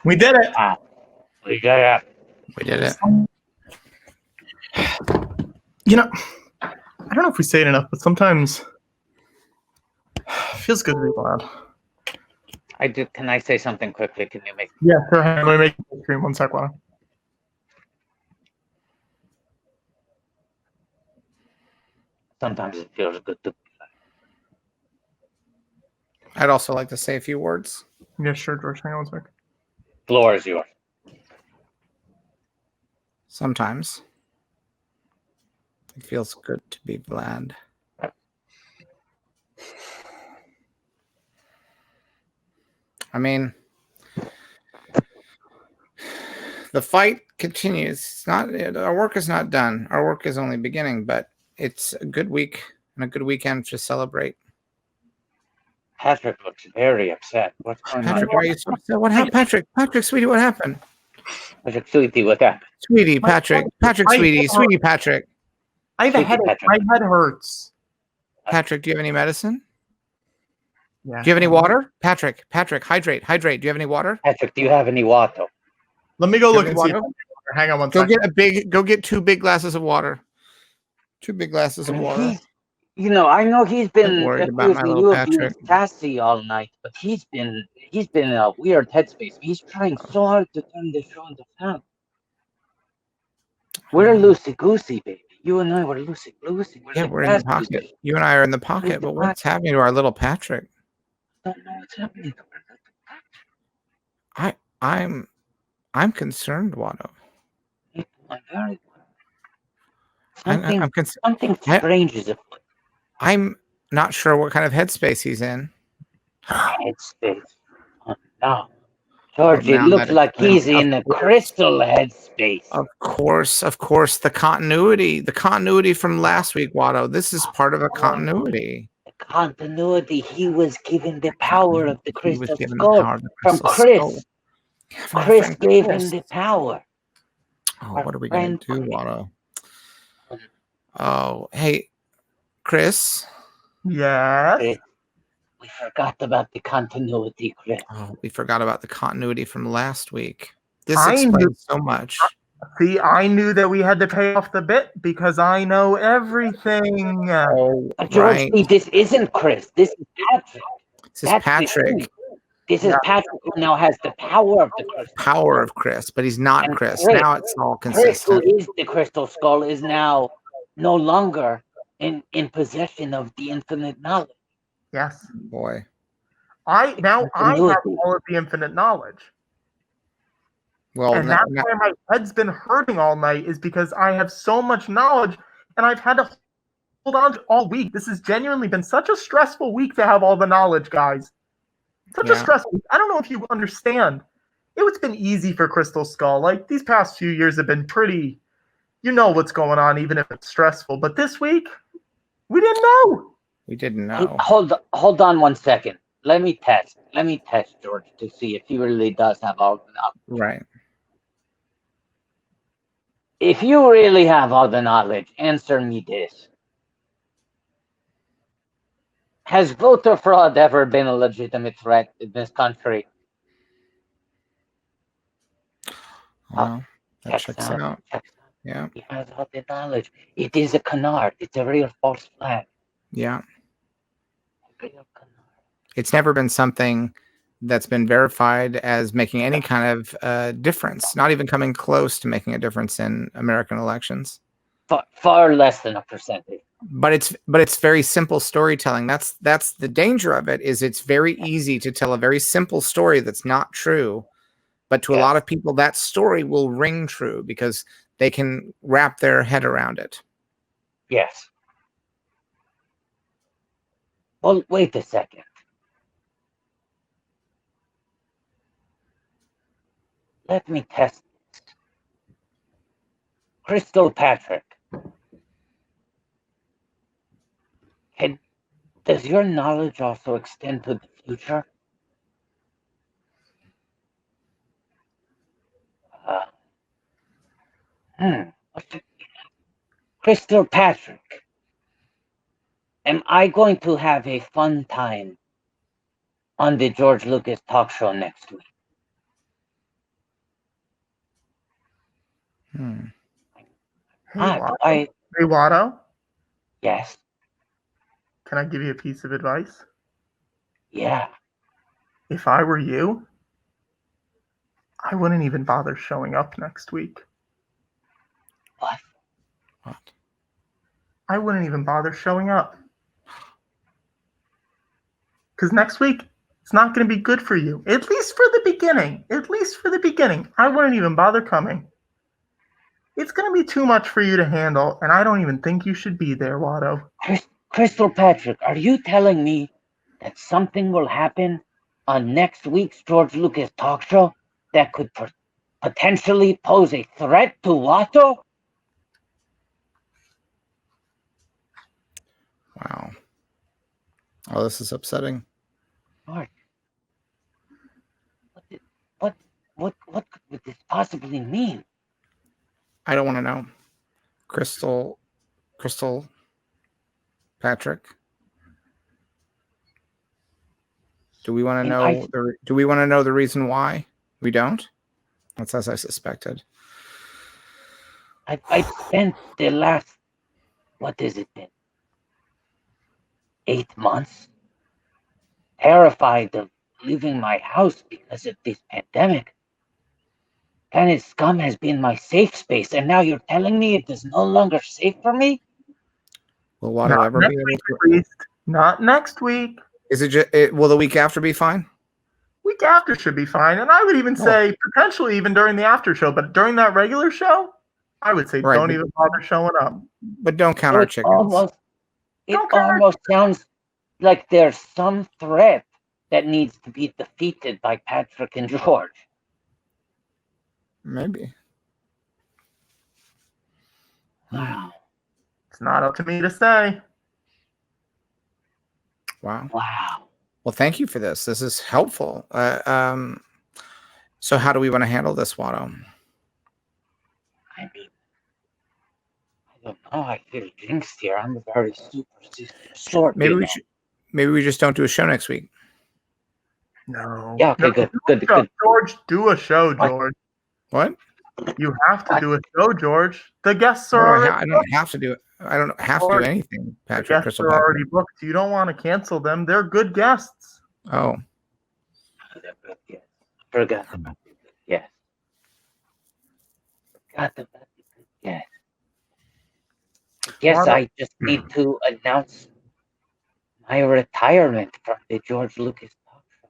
We did it. Wow. We did it. We did it. You know, I don't know if we say it enough, but sometimes it feels good to be loud. Can I say something quickly? Can you make? Yeah, sure. Let me make the screen 1 sec, Lana. Sometimes it feels good to. I'd also like to say a few words. Yeah, sure, George. Hang on 1 sec. Floor is yours. Sometimes it feels good to be bland. I mean, the fight continues. It's not. Our work is not done. Our work is only beginning. But it's a good week and a good weekend to celebrate. Patrick looks very upset. What's going Patrick, on? why are you so upset? What happened, Patrick? Patrick, sweetie, what happened? Patrick, sweetie, what happened? Sweetie, Patrick. Patrick, sweetie, sweetie, Patrick. I have a headache. My head hurts. Patrick, do you have any medicine? Yeah. Do you have any water? Patrick, hydrate. Do you have any water? Patrick, do you have any water? Let me go Do you look have and any see. water? Hang on one Go second. get 2 big glasses of water. 2 big glasses of water. You know, I know he's been worried about my accusing little you of being Patrick. sassy all night, but he's been in a weird headspace. He's trying so hard to turn the show into fun. We're loosey goosey, baby. You and I were loosey goosey. Yeah, we're in the pocket. You and I are in the pocket, but what's happening to our little Patrick? I don't know what's happening. I'm concerned, Watto. I'm very Something strange is afoot. I'm not sure what kind of headspace he's in. Headspace. Oh, no. George, it now looks that like it's been he's in a crystal headspace. Of course, the continuity from last week, Watto. This is part of a continuity. The continuity. He was given the power of the crystal given the skull power of the from crystal Chris. skull. From our Chris friend gave Chris. him the power. Oh, what are we going to do, Watto? Oh, hey, Chris. Yes. We forgot about the continuity, Chris. Oh, we forgot about the continuity from last week. This I explains knew- so much. See, I knew that we had to pay off the bit because I know everything. Oh, George, right. see, this isn't Chris. This is Patrick. This is Patrick. This is Patrick who now has the power of the crystal. Power of Chris, but he's not And Chris. Chris- Now it's all Chris, who consistent. is the crystal skull, is now no longer in possession of the infinite knowledge. Yes. Boy. I have all of the infinite knowledge. Well, And that's why my head's been hurting all night, is because I have so much knowledge and I've had to hold on to it all week. This has genuinely been such a stressful week to have all the knowledge, guys. Such a stressful week. I don't know if you understand. It's been easy for Crystal Skull. Like, these past few years have been pretty, you know what's going on, even if it's stressful. But this week, we didn't know. We didn't know. Hold on 1 second. Let me test George to see if he really does have all the knowledge. Right. If you really have all the knowledge, answer me this. Has voter fraud ever been a legitimate threat in this country? Well, that checks out. Yeah. He has all the knowledge. It is a canard. It's a real false flag. Yeah. It's never been something that's been verified as making any kind of difference, not even coming close to making a difference in American elections. Far less than a percentage. But it's very simple storytelling. That's the danger of it, is it's very easy to tell a very simple story that's not true. But to a lot of people, that story will ring true because they can wrap their head around it. Yes. Well, wait a second. Let me test this. Crystal Patrick. Does your knowledge also extend to the future? Crystal Patrick. Am I going to have a fun time on the George Lucas talk show next week? Hey, Watto? Yes. Can I give you a piece of advice? Yeah. If I were you, I wouldn't even bother showing up next week. What? I wouldn't even bother showing up. Because next week, it's not going to be good for you. At least for the beginning. At least for the beginning. I wouldn't even bother coming. It's going to be too much for you to handle, and I don't even think you should be there, Watto. Crystal Patrick, are you telling me that something will happen on next week's George Lucas talk show that could potentially pose a threat to Watto? Wow. Oh, this is upsetting. George, what could this possibly mean? I don't want to know. Crystal, Patrick. Do we want to know? Do we want to know the reason why? We don't. That's as I suspected. I spent the last, what has it been? 8 months terrified of leaving my house because of this pandemic. Planet Scum has been my safe space, and now you're telling me it is no longer safe for me? Will Watto ever be able to? Not next week. Is it just? Will the week after be fine? Week after should be fine, and I would even say potentially even during the after show. But during that regular show, I would say don't even bother showing up. But don't count our chickens. It almost sounds like there's some threat that needs to be defeated by Patrick and George. Maybe. Wow. It's not up to me to say. Wow. Wow. Well, thank you for this. This is helpful. So how do we want to handle this, Watto? I mean, I don't know. I feel jinxed here. I'm a very super short. Maybe we should. Maybe we just don't do a show next week. No. Yeah. Okay. Good. George, do a show, George. What? You have to do a show, George. The guests are. I don't have to do it. I don't have to do anything, Patrick. The guests Crystal are Patrick. already booked. You don't want to cancel them. They're good guests. Oh. Forgot about it. Yes. Forgot about it. Yes. Yes, I just need to announce my retirement from the George Lucas talk show.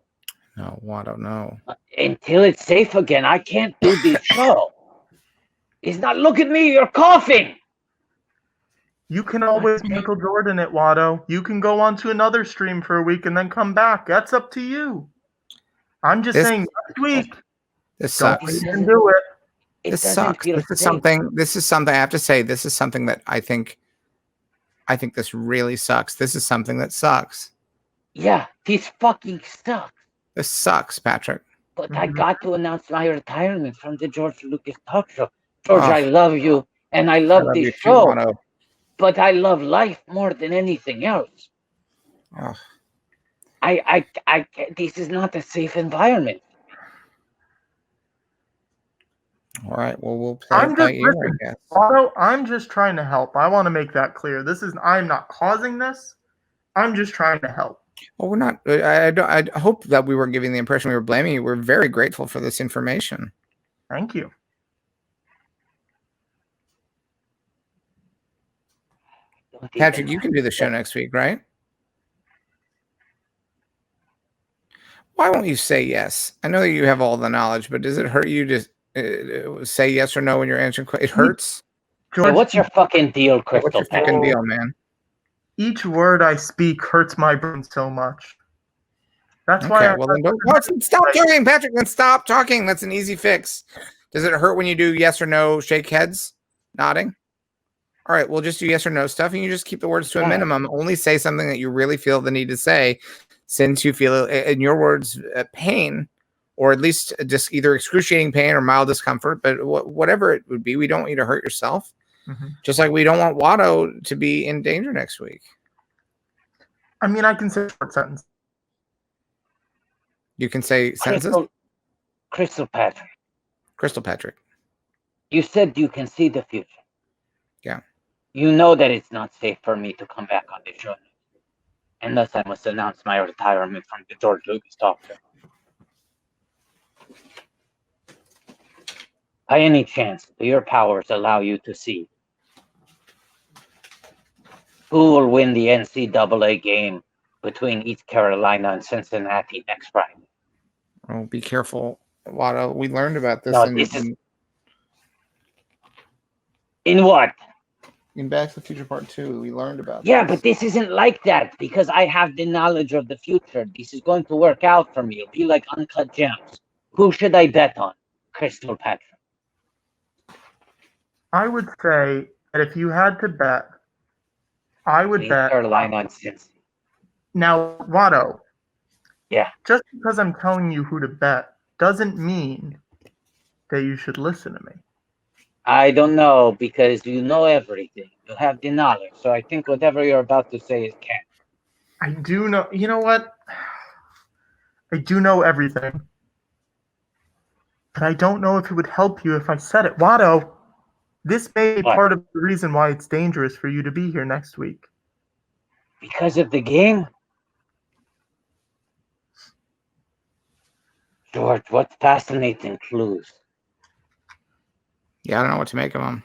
No, Watto, no. Until it's safe again, I can't do this show. He's not. Look at me. You're coughing. You can always Michael Jordan it, Watto. You can go on to another stream for a week and then come back. That's up to you. I'm just saying next week. This sucks. You can do it. This sucks. This is something. This is something I have to say. This is something that I think this really sucks. This is something that sucks. Yeah, this fucking sucks. This sucks, Patrick. But I got to announce my retirement from the George Lucas talk show. George, I love you, and I love this show. Too, but I love life more than anything else. Oh. I this is not a safe environment. All right. Well, we'll play it by ear, I guess. Otto, I'm just trying to help. I want to make that clear. I'm not causing this. I'm just trying to help. Well, we're not. I hope that we weren't giving the impression we were blaming you. We're very grateful for this information. Thank you. Patrick, you can do the show next week, right? Why won't you say yes? I know that you have all the knowledge, but does it hurt you to say yes or no when you're answering questions? It hurts. George, what's your fucking deal, Crystal? What's your fucking deal, man? Each word I speak hurts my brain so much. That's why. Okay, well then don't stop talking, Patrick. Then stop talking. That's an easy fix. Does it hurt when you do yes or no, shake heads, nodding? All right, we'll just do yes or no stuff, and you just keep the words to a minimum. Only say something that you really feel the need to say, since you feel, in your words, pain, or at least just either excruciating pain or mild discomfort. But whatever it would be, we don't want you to hurt yourself. Just like we don't want Watto to be in danger next week. I mean, I can say a short sentence. You can say sentences? Crystal Patrick. Crystal Patrick. You said you can see the future. Yeah. You know that it's not safe for me to come back on the show. And thus I must announce my retirement from the George Lucas talk show. By any chance, do your powers allow you to see who will win the NCAA game between East Carolina and Cincinnati next Friday? Oh, be careful, Watto. We learned about this. No, in what? In Back to the Future Part 2, we learned about Yeah, this. but this isn't like that because I have the knowledge of the future. This is going to work out for me. It'll be like Uncut Gems. Who should I bet on? Crystal Patrick. I would say that if you had to bet, I would Leave bet. her line on Cincy. Now, Watto. Yeah. Just because I'm telling you who to bet doesn't mean that you should listen to me. I don't know because you know everything. You have the knowledge. So I think whatever you're about to say is cat. I do know. You know what? I do know everything. But I don't know if it would help you if I said it. Watto, this may be What? part of the reason why it's dangerous for you to be here next week. Because of the game? George, what fascinating clues. Yeah, I don't know what to make of them.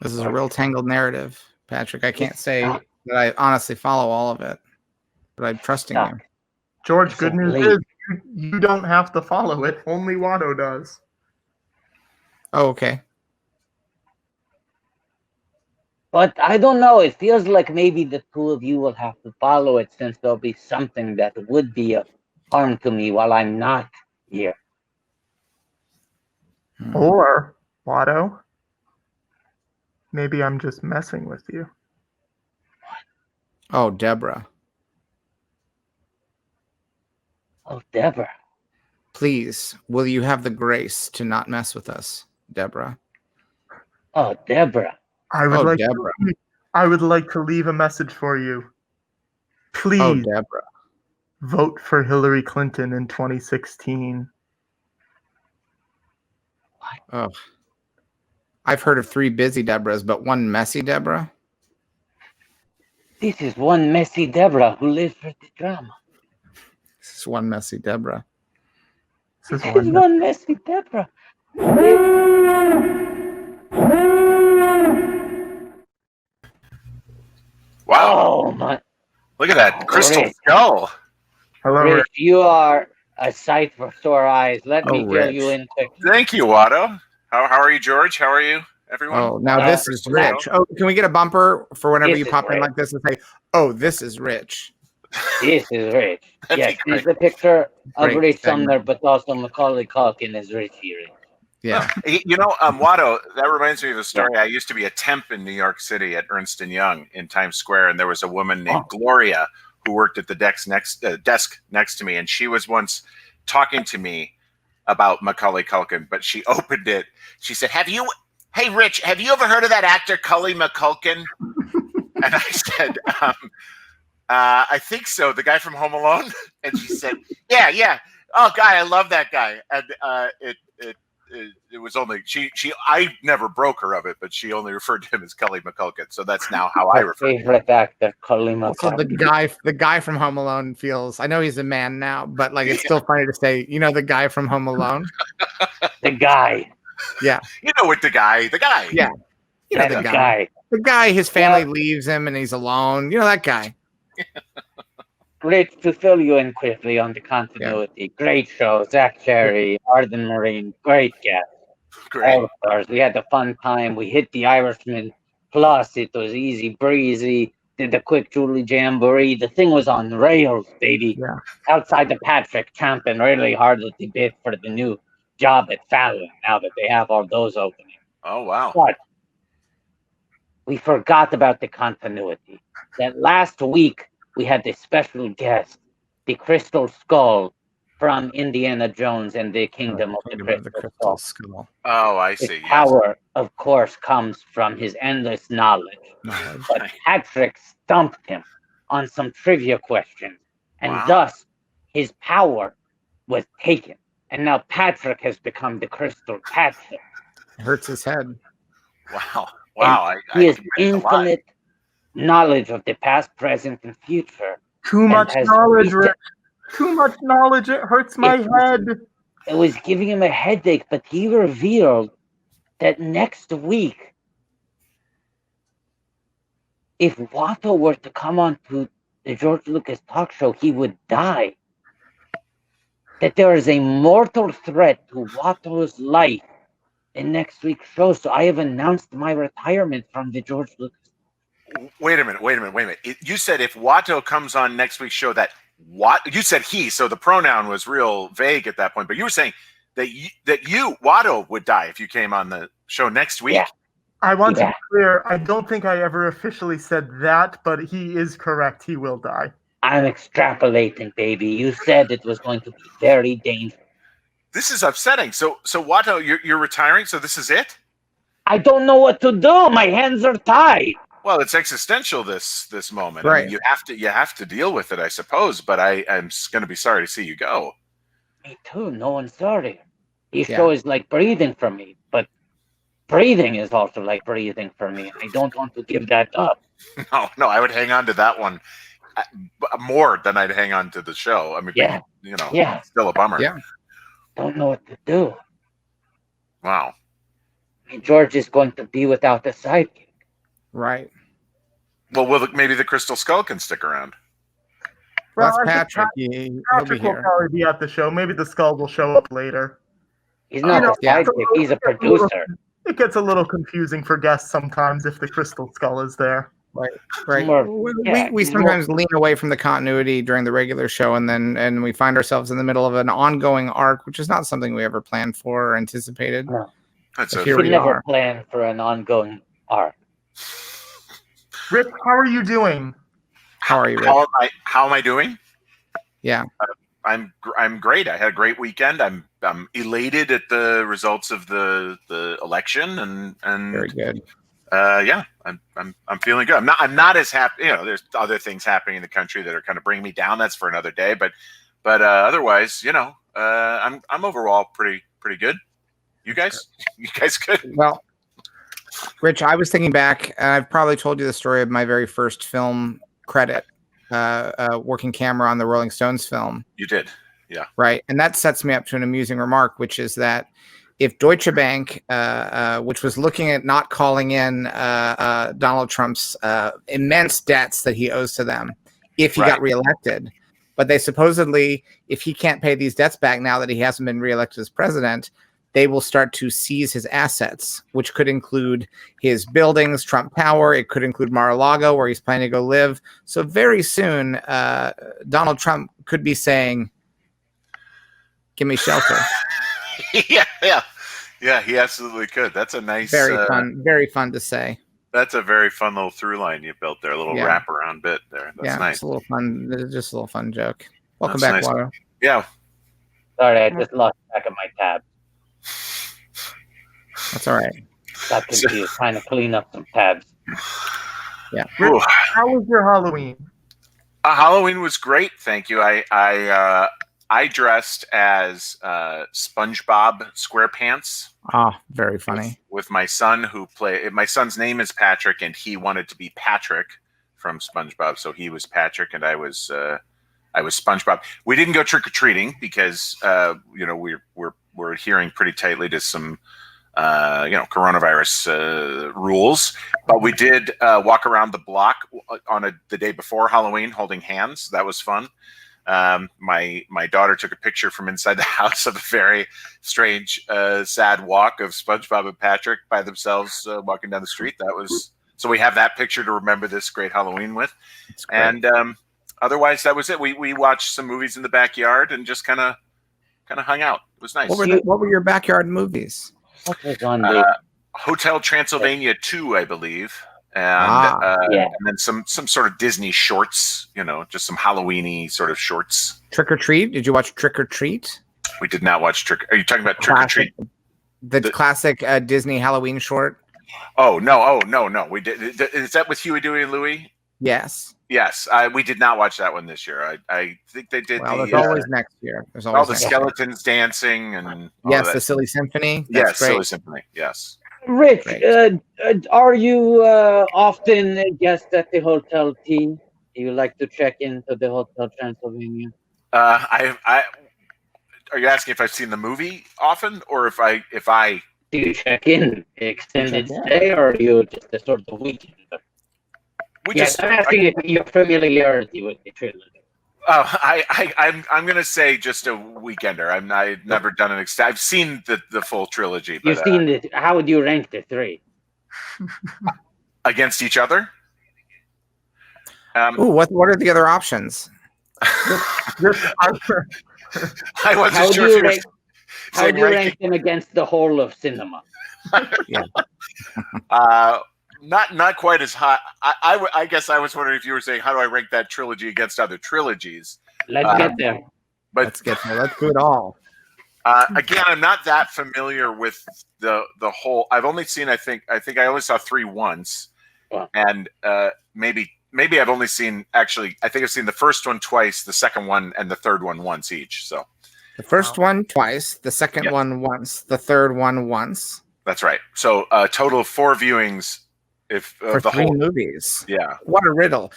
This is a real tangled narrative, Patrick. I can't say that I honestly follow all of it, but I'm trusting you. George, good news is you don't have to follow it. Only Watto does. Oh, okay. But I don't know. It feels like maybe the two of you will have to follow it since there'll be something that would be a harm to me while I'm not here. Or, Watto, maybe I'm just messing with you. Oh, Deborah. Oh, Deborah. Please, will you have the grace to not mess with us, Deborah? Oh, Deborah. I would Deborah. I would like to leave a message for you. Please. Oh, Deborah. Vote for Hillary Clinton in 2016. Oh. I've heard of 3 busy Deborahs, but 1 messy Deborah? This is one messy Deborah who lives for the drama. This is 1 messy Deborah. This is one messy Deborah. Wow. Oh, my. Look at that crystal Rich. skull. Hello, Rich, you are a sight for sore eyes. Let me fill Rich. you in quick. Thank you, Watto. How are you, George? How are you, everyone? Oh, now this is Rich. Oh, can we get a bumper for whenever you pop in like this and say, "Oh, this is Rich"? This is Rich. That'd Yes, be he's the picture of Great Rich segment. Sommer, but also Macaulay Culkin is Rich here. Yeah. You know, Watto, that reminds me of a story. I used to be a temp in New York City at Ernst & Young in Times Square, and there was a woman named Gloria who worked at the desk next to me, and she was once talking to me about Macaulay Culkin, but she opened it. She said, hey, Rich, have you ever heard of that actor, Cully McCulkin? And I said, I think so, the guy from Home Alone. And she said, yeah. Oh, guy, I love that guy. And it was only I never broke her of it, but she only referred to him as Cully McCulkin. So that's now how I refer to him. Favorite actor, Cully Also, McCulkin. the guy from Home Alone feels. I know he's a man now, but like it's still funny to say. You know, the guy from Home Alone. The guy. Yeah. You know what, the guy. Yeah. You know the guy. The guy. His family leaves him, and he's alone. You know that guy. Rich, to fill you in quickly on the continuity. Yeah. Great show. Zach Cherry, Arden Marine, great guest. Great. All stars. We had a fun time. We hit the Irishman. Plus, it was easy breezy. Did the quick Julie Jamboree. The thing was on rails, baby. Yeah. Outside the Patrick, champing really hard at the bit for the new job at Fallon now that they have all those openings. Oh, wow. But we forgot about the continuity. That last week, we had this special guest, the Crystal Skull from Indiana Jones and the Kingdom of the Crystal Skull. Oh, I see. His power, of course, comes from his endless knowledge. But Patrick stumped him on some trivia questions, and thus his power was taken. And now Patrick has become the Crystal Patrick. Hurts his head. Wow. Wow. He has infinite knowledge of the past, present, and future. Too much knowledge, Rick. Too much knowledge. It hurts my head. It was giving him a headache, but he revealed that next week, if Watto were to come on to the George Lucas talk show, he would die. that there is a mortal threat to Watto's life in next week's show. So I have announced my retirement from the George Lucas. Wait a minute. You said if Watto comes on next week's show, that you said he, so the pronoun was real vague at that point. But you were saying that Watto would die if you came on the show next week. Yeah. I want to be clear. I don't think I ever officially said that, but he is correct. He will die. I'm extrapolating, baby. You said it was going to be very dangerous. This is upsetting. So Watto, you're retiring. So this is it. I don't know what to do. My hands are tied. Well, it's existential this moment. Right. I mean, you have to deal with it, I suppose. But I'm going to be sorry to see you go. Me too. No one's sorry. This show is like breathing for me, but breathing is also like breathing for me. I don't want to give that up. No, I would hang on to that one more than I'd hang on to the show. I mean, it's still a bummer. Yeah. Don't know what to do. Wow. I mean, George is going to be without a sidekick. Right. Well, maybe the Crystal Skull can stick around. Well, Well, that's I Patrick. think He'll be Patrick will here. probably be at the show. Maybe the skull will show up later. He's not a sidekick. He's a producer. It gets a little confusing for guests sometimes if the Crystal Skull is there. Right. We sometimes lean away from the continuity during the regular show, and we find ourselves in the middle of an ongoing arc, which is not something we ever planned for or anticipated. No. Here we we never are. planned for an ongoing arc. Rick, how are you doing? How are you, Rick? How am I doing? Yeah. I'm great. I had a great weekend. I'm elated at the results of the election, and very good. Yeah, I'm feeling good. I'm not as happy. There's other things happening in the country that are kind of bringing me down. That's for another day. But otherwise, I'm overall pretty good. You guys good? Well, Rich, I was thinking back, and I've probably told you the story of my very first film credit, working camera on the Rolling Stones film. You did, yeah. Right, and that sets me up to an amusing remark, which is that if Deutsche Bank, which was looking at not calling in Donald Trump's immense debts that he owes to them if he got reelected, but they supposedly, if he can't pay these debts back now that he hasn't been reelected as president, they will start to seize his assets, which could include his buildings, Trump Tower. It could include Mar-a-Lago, where he's planning to go live. So very soon, Donald Trump could be saying, "Give me shelter." Yeah, he absolutely could. That's a nice, very fun to say. That's a very fun little through line you built there, a little wraparound bit there. That's nice. It's a little fun. Just a little fun joke. Welcome That's back, nice. Watto. Yeah. Sorry, I just lost track of my tab. That's all right. Got confused, trying to clean up some tabs. Yeah. Rick, how was your Halloween? Halloween was great, thank you. I dressed as SpongeBob SquarePants. Ah, very funny. With my son, my son's name is Patrick, and he wanted to be Patrick from SpongeBob, so he was Patrick, and I was SpongeBob. We didn't go trick or treating because we're adhering pretty tightly to some coronavirus rules, but we did walk around the block on the day before Halloween holding hands. That was fun. My daughter took a picture from inside the house of a very strange, sad walk of SpongeBob and Patrick by themselves walking down the street. So we have that picture to remember this great Halloween with. And otherwise, that was it. We watched some movies in the backyard and just kind of hung out. It was nice. What were your backyard movies? Hotel Transylvania 2, I believe. And then some sort of Disney shorts, just some Halloween-y sort of shorts. Trick or Treat? Did you watch Trick or Treat? We did not watch Are you talking about Trick or Treat? The classic Disney Halloween short? Oh, no. We did. Is that with Huey, Dewey, and Louie? Yes. Yes. We did not watch that one this year. I think they did. Well, there's always next year. There's always all the skeletons dancing and yes, the Silly Symphony. Yes, Silly Symphony. Yes. Rich, are you often a guest at the Hotel T? Do you like to check into the Hotel Transylvania? Are you asking if I've seen the movie often, or if I? Do you check in extended stay, or are you just a sort of weekend? I'm asking if your familiarity with the trilogy. Oh, I'm gonna say just a weekender. I've never done an I've seen the full trilogy. But, You've seen it. How would you rank the three? Against each other? Ooh, what are the other options? I wasn't How sure do if you you were rank? How saying do you ranking. rank them against the whole of cinema? Yeah. Not quite as high. I guess I was wondering if you were saying how do I rank that trilogy against other trilogies? Let's get there. But Let's get there. Let's do it all. Again, I'm not that familiar with the whole. I've only seen. I think I only saw 3 once, Wow. and maybe I've only seen. Actually, I think I've seen the first one twice, the second one, and the third one once each. So The first one twice, the second one once, the third one once. that's right. So a total of 4 viewings. If For the 3 whole movies. Yeah. What a riddle.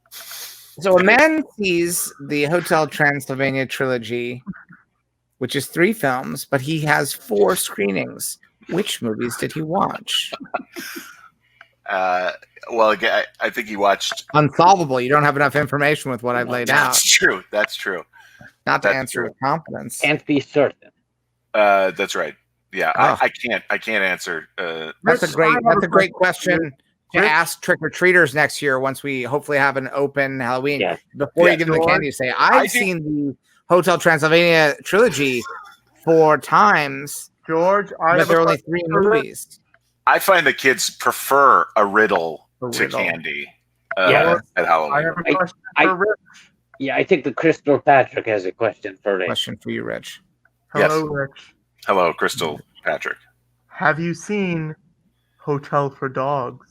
So a man sees the Hotel Transylvania trilogy, which is 3 films, but he has 4 screenings. Which movies did he watch? Well, again, I think he watched. Unsolvable. You don't have enough information with what I've laid out. That's true. That's true. Not to That's answer true. with confidence. Can't be certain. That's right. Yeah, Oh. I can't answer. That's a great question to ask trick-or-treaters next year once we hopefully have an open Halloween. Yeah. Before you give them the candy, say, I've seen the Hotel Transylvania trilogy 4 times. George, But there are only 3 movies. I find the kids prefer a riddle to riddle. candy Yeah. at I Halloween. have a question for Rich. Yeah, I think the Crystal Patrick has a question for Rich. Question for you, Rich. Hello, Yes. Rich. Hello, Crystal Patrick. Have you seen Hotel for Dogs?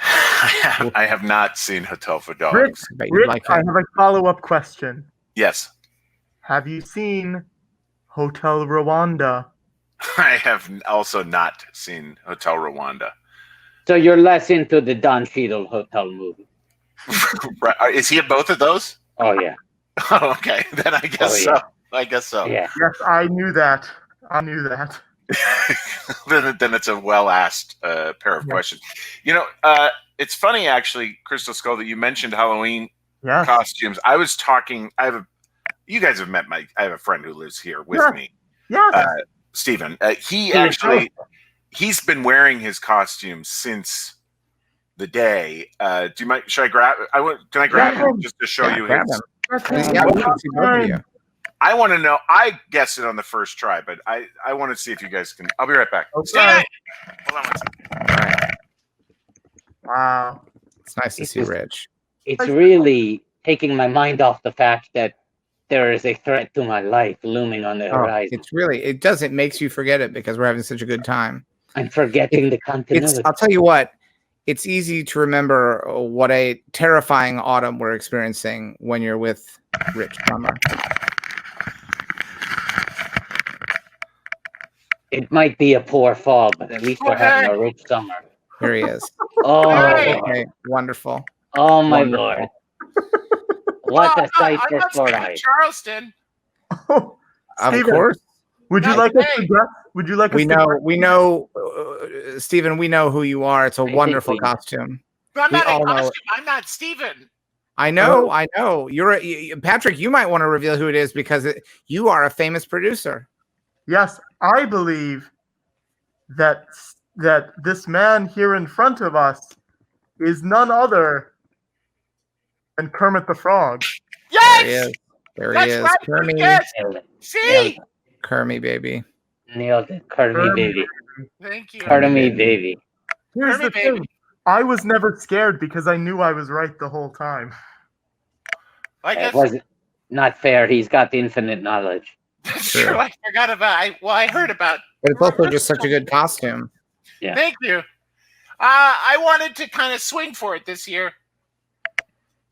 I have not seen Hotel for Dogs. Rich, Bet you'd Rich, like I it. have a follow-up question. Yes, Have you seen Hotel Rwanda? I have also not seen Hotel Rwanda. So you're less into the Don Cheadle Hotel movie. Right. Is he in both of those? Oh yeah. Oh, okay, then I guess so. I guess so. Yeah. Yes, I knew that. I knew that. then it's a well-asked pair of questions. You know, it's funny actually, Crystal Skull, that you mentioned Halloween Yes. costumes. I was talking. You guys have met I have a friend who lives here with me. Yes. Stephen. He's been wearing his costume since the day. Do you mind? Should I grab? Can I grab him just to show you grab his? him. Yeah, we can see both of you. I want to know. I guessed it on the first try, but I want to see if you guys can. I'll be right back. Okay. Hold on one second. Wow. It's nice to see Rich. It's really taking my mind off the fact that there is a threat to my life looming on the horizon. It makes you forget it because we're having such a good time. I'm forgetting the continuity. I'll tell you what, it's easy to remember what a terrifying autumn we're experiencing when you're with Rich Sommer. It might be a poor fall, but at least we're having a rich summer. Here he is. Oh, Okay, wonderful. oh my Wonderful. Lord. What a sight for sore eyes. Charleston. Oh, Of Steven, course. Would you like us to guess? Would you like us We to know, Stephen, we know who you are. It's a think wonderful we- costume. I'm We not all in know costume. it. I'm not Stephen. I know. Patrick, you might want to reveal who it is because you are a famous producer. Yes, I believe that this man here in front of us is none other than Kermit the Frog. There he is. There he That's is. right, Kermie, yes. Nailed it. See? Kermie, baby. Nailed it. Pardon me, baby. Thank you. Pardon me, baby. Here's Kermit, the baby. thing. I was never scared because I knew I was right the whole time. I It guess was not fair. He's got infinite knowledge. that's True. true. I forgot about. I heard about. But it's also just such a good costume. Yeah. Thank you. I wanted to kind of swing for it this year.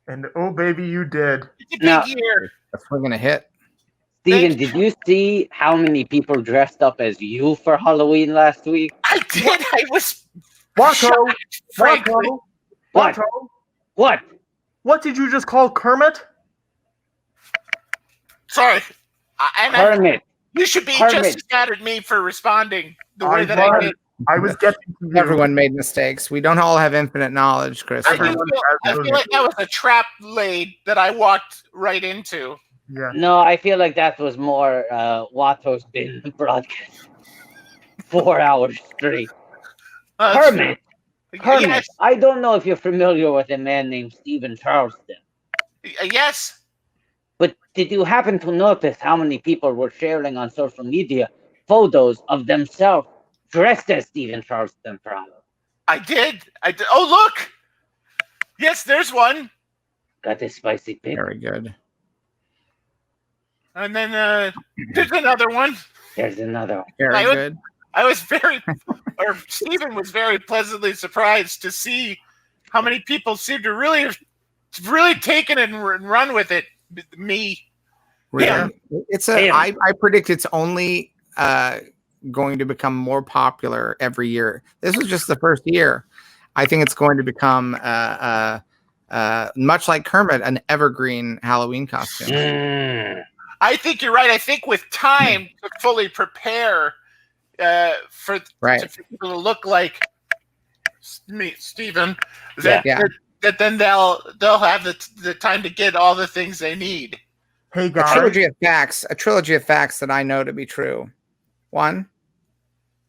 And oh, baby, you did. It's a big Now- year. That's we're gonna hit. Steven, Thank did you see how many people dressed up as you for Halloween last week? I did. I was Watto, shocked, frankly. Watto, What? Watto, What? what did you just call Kermit? Sorry. And Kermit. you should be Kermit. just as mad at me for responding the way I that I was. did. I was getting to Everyone made mistakes. We don't all have infinite knowledge, Chris. I feel like that was a trap laid that I walked right into. Yeah. No, I feel like that was more Wato's been broadcast 4 hours straight. Hermit, Yes. I don't know if you're familiar with a man named Stephen Charleston. Yes. But did you happen to notice how many people were sharing on social media photos of themselves dressed as Stephen Charleston for Halloween? I did. Oh, look. Yes, there's one. Got this spicy pig. Very good. And then there's another one. There's another one. Very good. I was or Stephen was very pleasantly surprised to see how many people seem to really taken it and run with it. Me. Really? Yeah. It's I predict it's only going to become more popular every year. This was just the first year. I think it's going to become much like Kermit, an evergreen Halloween costume. I think you're right. I think with time to fully prepare for people to look like me, Stephen, that then they'll have the time to get all the things they need. Hey A guys, trilogy of facts that I know to be true. 1,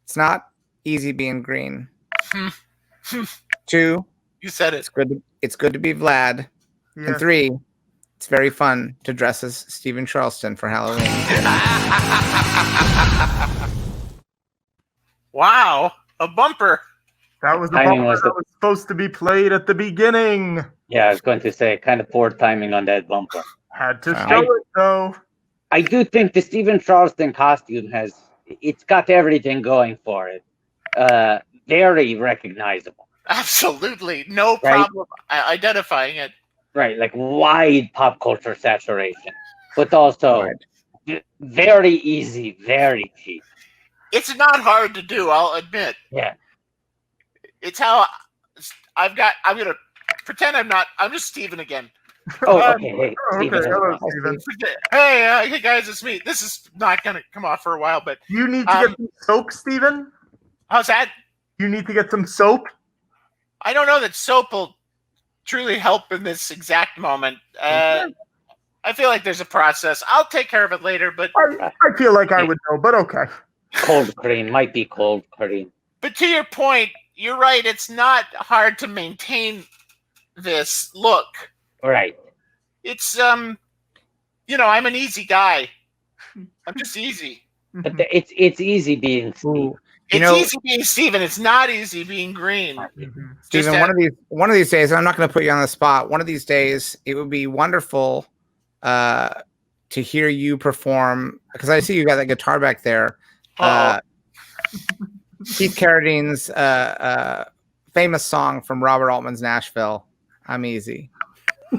it's not easy being green. 2, you said it. It's good to be Vlad. Yes. And 3, it's very fun to dress as Stephen Charleston for Halloween. Wow, a bumper. That was the bumper that was supposed to be played at the beginning. Yeah, I was going to say kind of poor timing on that bumper. Had to show it though. I do think the Stephen Charleston costume it's got everything going for it. Very recognizable. Absolutely, no problem identifying it. Right, like wide pop culture saturation, but also very easy, very cheap. It's not hard to do, I'll admit. Yeah. It's how I'm gonna pretend I'm just Steven again. Oh, okay. Hey, Steven. Hello, Steven. Hey guys, it's me. This is not gonna come off for a while, but You need to get some soap, Steven. How's that? You need to get some soap. I don't know that soap will truly help in this exact moment. I feel like there's a process. I'll take care of it later, but I feel like I would know, but okay. Cold cream might be cold cream. But to your point, you're right. It's not hard to maintain this look. Right. It's I'm an easy guy. I'm just easy. But it's easy being Steve. It's easy being Steven. It's not easy being green. Steven, one of these days, and I'm not going to put you on the spot. One of these days, it would be wonderful to hear you perform, because I see you got that guitar back there. Keith Carradine's famous song from Robert Altman's Nashville, "I'm Easy."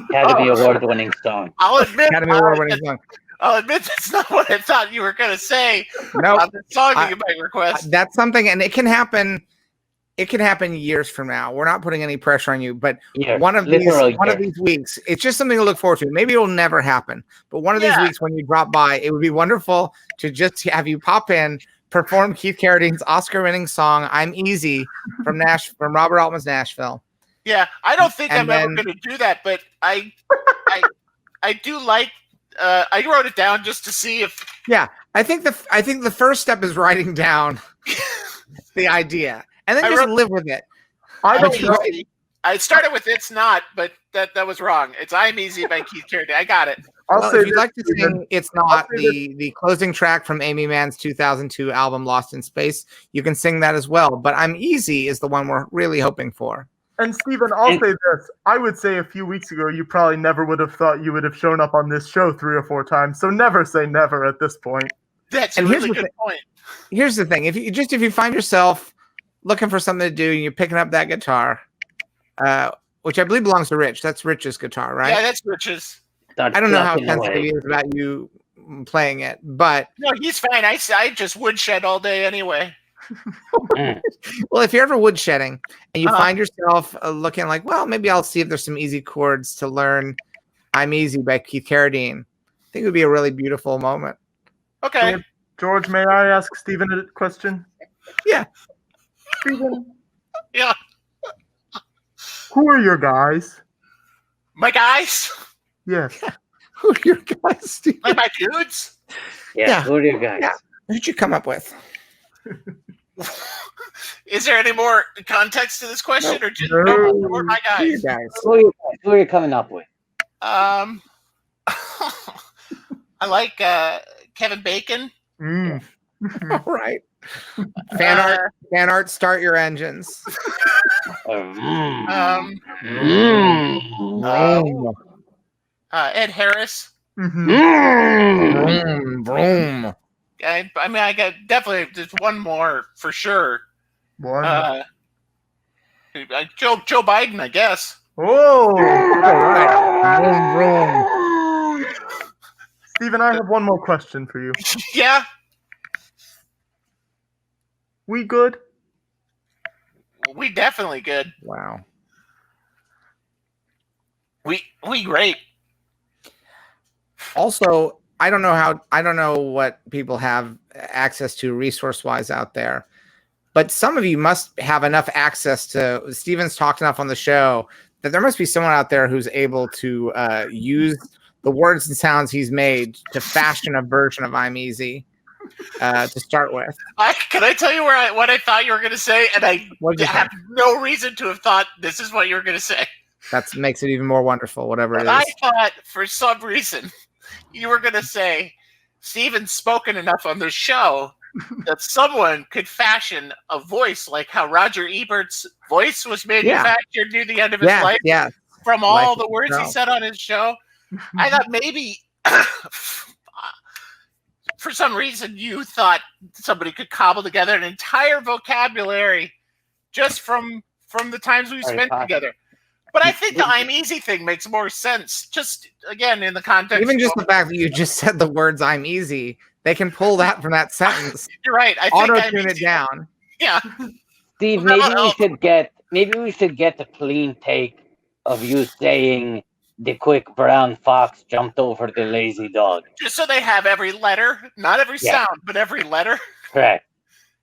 Academy Award-winning song. I'll admit, Academy Award-winning song. I'll admit that's not what I thought you were going to say. No, the song that you might request. That's something, and it can happen. It can happen years from now. We're not putting any pressure on you, but one of these weeks, it's just something to look forward to. Maybe it'll never happen, but one of these weeks when you drop by, it would be wonderful to just have you pop in, perform Keith Carradine's Oscar-winning song "I'm Easy" from Robert Altman's Nashville. Yeah, I don't think I'm ever going to do that, but I do like. I wrote it down just to see if. Yeah, I think the first step is writing down the idea, and then just live with it. I started with "It's Not," but that was wrong. It's "I'm Easy" by Keith Carradine. I got it. If you'd like to sing "It's Not," the closing track from Amy Mann's 2002 album "Lost in Space," you can sing that as well. But "I'm Easy" is the one we're really hoping for. And Steven, I'll say this. I would say a few weeks ago, you probably never would have thought you would have shown up on this show 3 or 4 times. So never say never at this point. That's a really good point. Here's the thing. If you find yourself looking for something to do and you're picking up that guitar, which I believe belongs to Rich. That's Rich's guitar, right? Yeah, that's Rich's. I don't know how sensitive he is about you playing it, but... No, he's fine. I just woodshed all day anyway. Well, if you're ever woodshedding and you find yourself looking like, well, maybe I'll see if there's some easy chords to learn "I'm Easy" by Keith Carradine, I think it would be a really beautiful moment. Okay. George, may I ask Steven a question? Yeah. Steven, Yeah. who are your guys? My guys? Yes. Who are your guys, Steven? Like my dudes? Yeah, who are you guys? Yeah. What did you come up with? Is there any more context to this question, or just No. who are my Who are you guys? guys? Who are you coming up with? I like Kevin Bacon. All right. Fan art, start your engines. Ed Harris. Vroom, vroom. I mean, I got definitely just one more for sure. One. Joe Biden, I guess. Oh! All right. Vroom, vroom. Steven, I have one more question for you. Yeah. We good? We definitely good. Wow. We great. Also, I don't know what people have access to resource-wise out there, but some of you must have enough access to. Steven's talked enough on the show that there must be someone out there who's able to use the words and sounds he's made to fashion a version of "I'm Easy" to start with. Can I tell you what I thought you were going to say, and I have no reason to have thought this is what you were going to say. That makes it even more wonderful. Whatever it is. I thought for some reason you were going to say Steven's spoken enough on the show that someone could fashion a voice like how Roger Ebert's voice was manufactured near the end of his life from all the words he said on his show. I thought maybe for some reason you thought somebody could cobble together an entire vocabulary just from the times we spent together. But I think the "I'm Easy" thing makes more sense. Just again in the context, even just the fact that you just said the words "I'm easy," they can pull that from that sentence. You're right. I think auto-tune it down. Yeah, Steve, maybe we should get a clean take of you saying the quick brown fox jumped over the lazy dog. Just so they have every letter, not every sound, but every letter. Correct.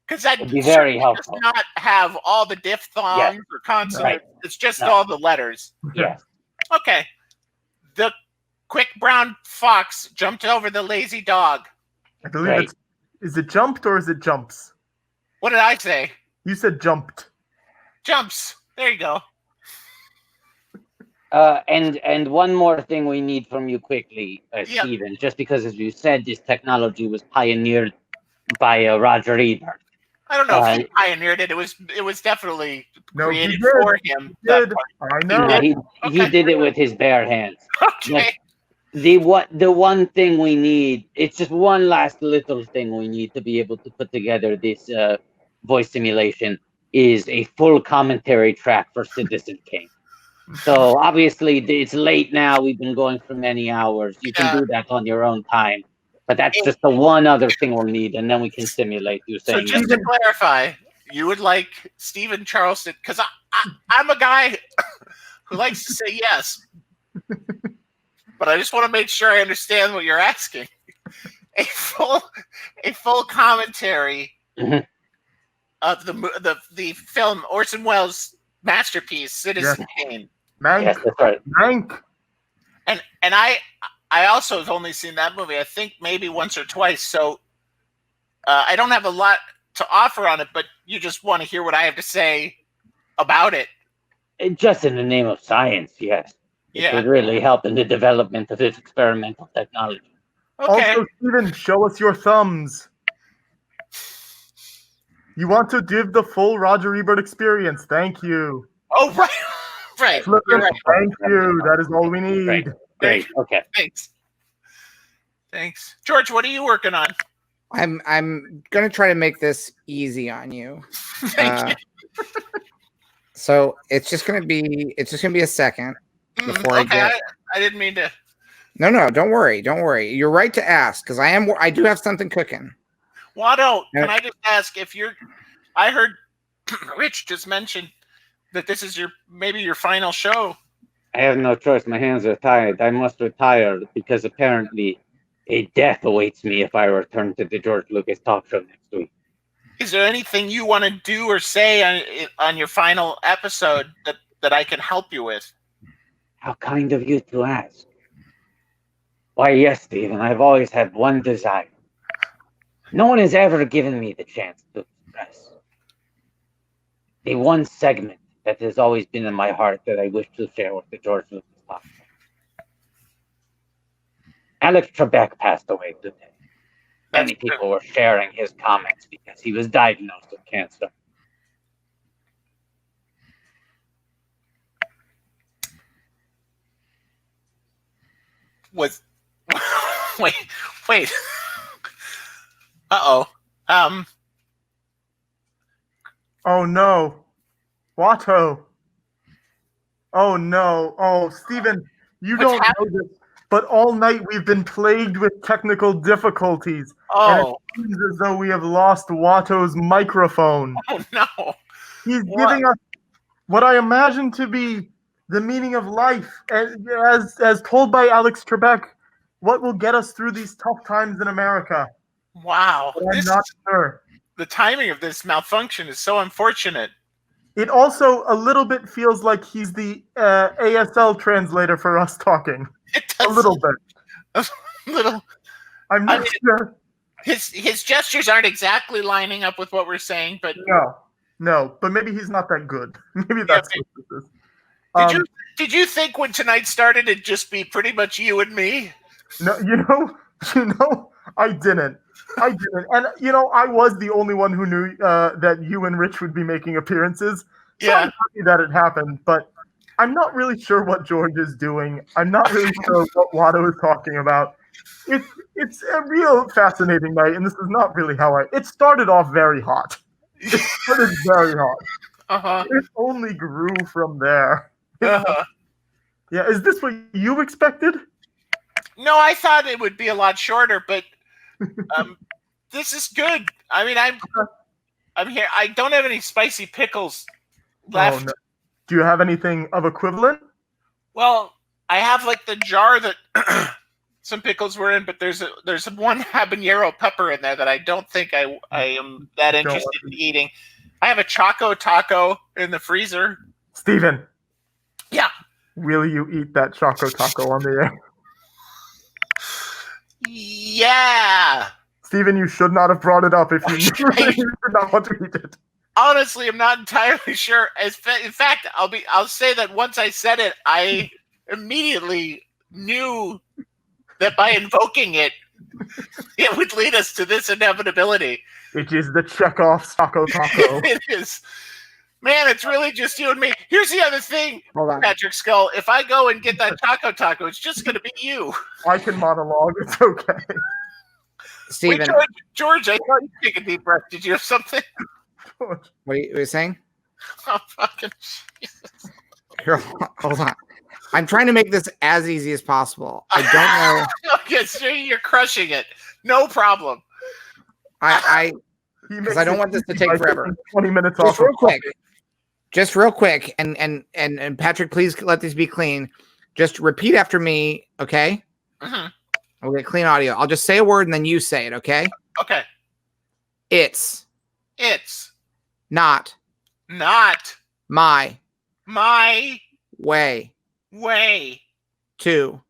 Because that would be very helpful. Does not have all the diphthongs or consonants. Right. It's just all the letters. Yes. Okay. The quick brown fox jumped over the lazy dog. I believe is it jumped or is it jumps? What did I say? You said jumped. Jumps. There you go. And one more thing we need from you quickly, Stephen, just because, as you said, this technology was pioneered by Roger Ebert. I don't know if he pioneered it. It was definitely created for him. I know. He did it with his bare hands. Okay. The one thing we need, it's just one last little thing we need to be able to put together this voice simulation, is a full commentary track for Citizen Kane. So obviously it's late now. We've been going for many hours. You can do that on your own time. But that's just the one other thing we'll need, and then we can simulate you saying. So just to clarify, you would like Stephen Charleston, because I'm a guy who likes to say yes, but I just want to make sure I understand what you're asking. A full commentary of the film Orson Welles' masterpiece, Citizen Kane. Yes, that's right. And I also have only seen that movie, I think maybe once or twice, so I don't have a lot to offer on it, but you just want to hear what I have to say about it. Just in the name of science, yes. It would really help in the development of this experimental technology. Okay. Also, Stephen, show us your thumbs. You want to give the full Roger Ebert experience. Thank you. Oh, right. Right. You're right. Thank you. That is all we need. Great. Okay. Thanks. George, what are you working on? I'm gonna try to make this easy on you. Thank you. So it's just gonna be a second before I get. I didn't mean to. No, don't worry. You're right to ask, because I do have something cooking. Watto, can I just ask if I heard Rich just mention that this is maybe your final show. I have no choice. My hands are tied. I must retire because apparently a death awaits me if I return to the George Lucas talk show next week. Is there anything you want to do or say on your final episode that I can help you with? How kind of you to ask. Why, yes, Stephen, I've always had one desire. No one has ever given me the chance to express. The one segment that has always been in my heart that I wish to share with the George Lucas podcast. Alex Trebek passed away today. Many people were sharing his comments because he was diagnosed with cancer. Wait. Uh-oh. Oh no. Watto. Oh no. Oh, Stephen, you don't know this, but all night we've been plagued with technical difficulties. And it seems as though we have lost Watto's microphone. Oh no. He's giving us what I imagine to be the meaning of life, as told by Alex Trebek, what will get us through these tough times in America. Wow. But I'm not sure. The timing of this malfunction is so unfortunate. It also a little bit feels like he's the ASL translator for us talking. It does. A little bit. A little. I'm not sure. His gestures aren't exactly lining up with what we're saying, but no. But maybe he's not that good. Maybe that's what this is. Did you think when tonight started it'd just be pretty much you and me? No, you know, I didn't. And I was the only one who knew that you and Rich would be making appearances. So I'm happy that it happened, but I'm not really sure what George is doing. I'm not really sure what Watto is talking about. It's a real fascinating night, and this is not really how it started off very hot. It started very hot. Uh-huh. It only grew from there. Uh-huh. Yeah, is this what you expected? No, I thought it would be a lot shorter, but this is good. I mean, I'm here. I don't have any spicy pickles left. Oh, no. Do you have anything of equivalent? Well, I have like the jar that some pickles were in, but there's one habanero pepper in there that I don't think I am that interested in eating. I have a Choco Taco in the freezer. Steven. Yeah. Will you eat that Choco Taco on the air? Yeah. Steven, you should not have brought it up if you knew you did not want to eat it. Honestly, I'm not entirely sure. In fact, I'll say that once I said it, I immediately knew that by invoking it, it would lead us to this inevitability. It is the Chekhov's Choco Taco. It is. Man, it's really just you and me. Here's the other thing, Hold on. Patrick Skull. If I go and get that Choco Taco, it's just going to be you. I can monologue. It's okay. Steven. Wait, George, I thought you take a deep breath. Did you have something? What are you saying? Oh, fucking Jesus. Here, hold on. I'm trying to make this as easy as possible. I don't know. Okay, so you're crushing it. No problem. Because I don't want this to take forever. 20 minutes Just off. real quick, and Patrick, please let this be clean. Just repeat after me, okay? Mm-hmm. We'll get clean audio. I'll just say a word and then you say it, okay? Okay. It's not my way to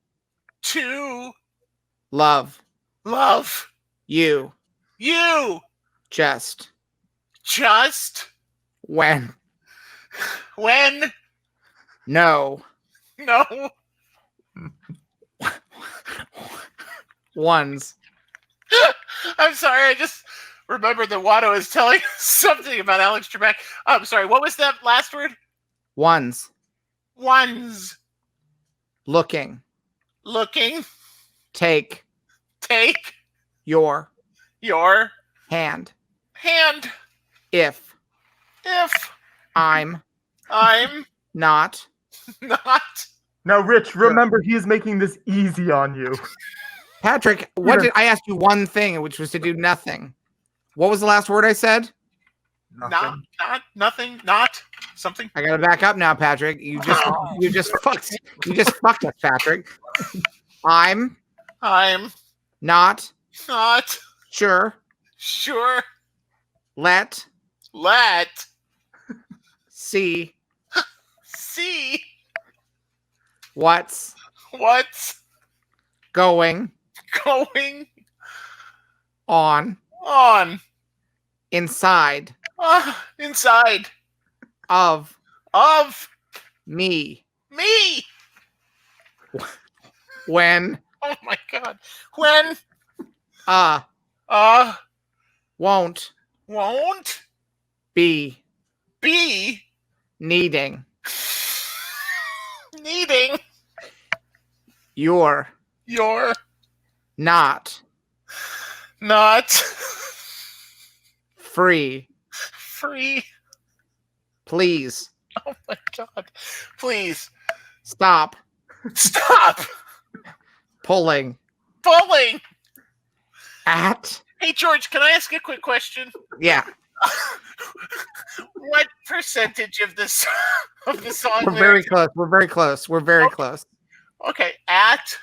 love you just when no ones. I'm sorry, I just remembered that Watto is telling us something about Alex Trebek. I'm sorry, what was that last word? Ones. Looking. Take your hand. If I'm not. Now, Rich, remember he is making this easy on you. Patrick, I asked you one thing, which was to do nothing. What was the last word I said? Nothing. Something. I gotta back up now, Patrick. You just fucked us, Patrick. I'm not sure Let see what's going on inside of me when Oh my God. When won't be needing you're not free please Oh my God. Please stop stop pulling at Hey George, can I ask a quick question? yeah What percentage of this of the song? we're very close we're very close Okay, at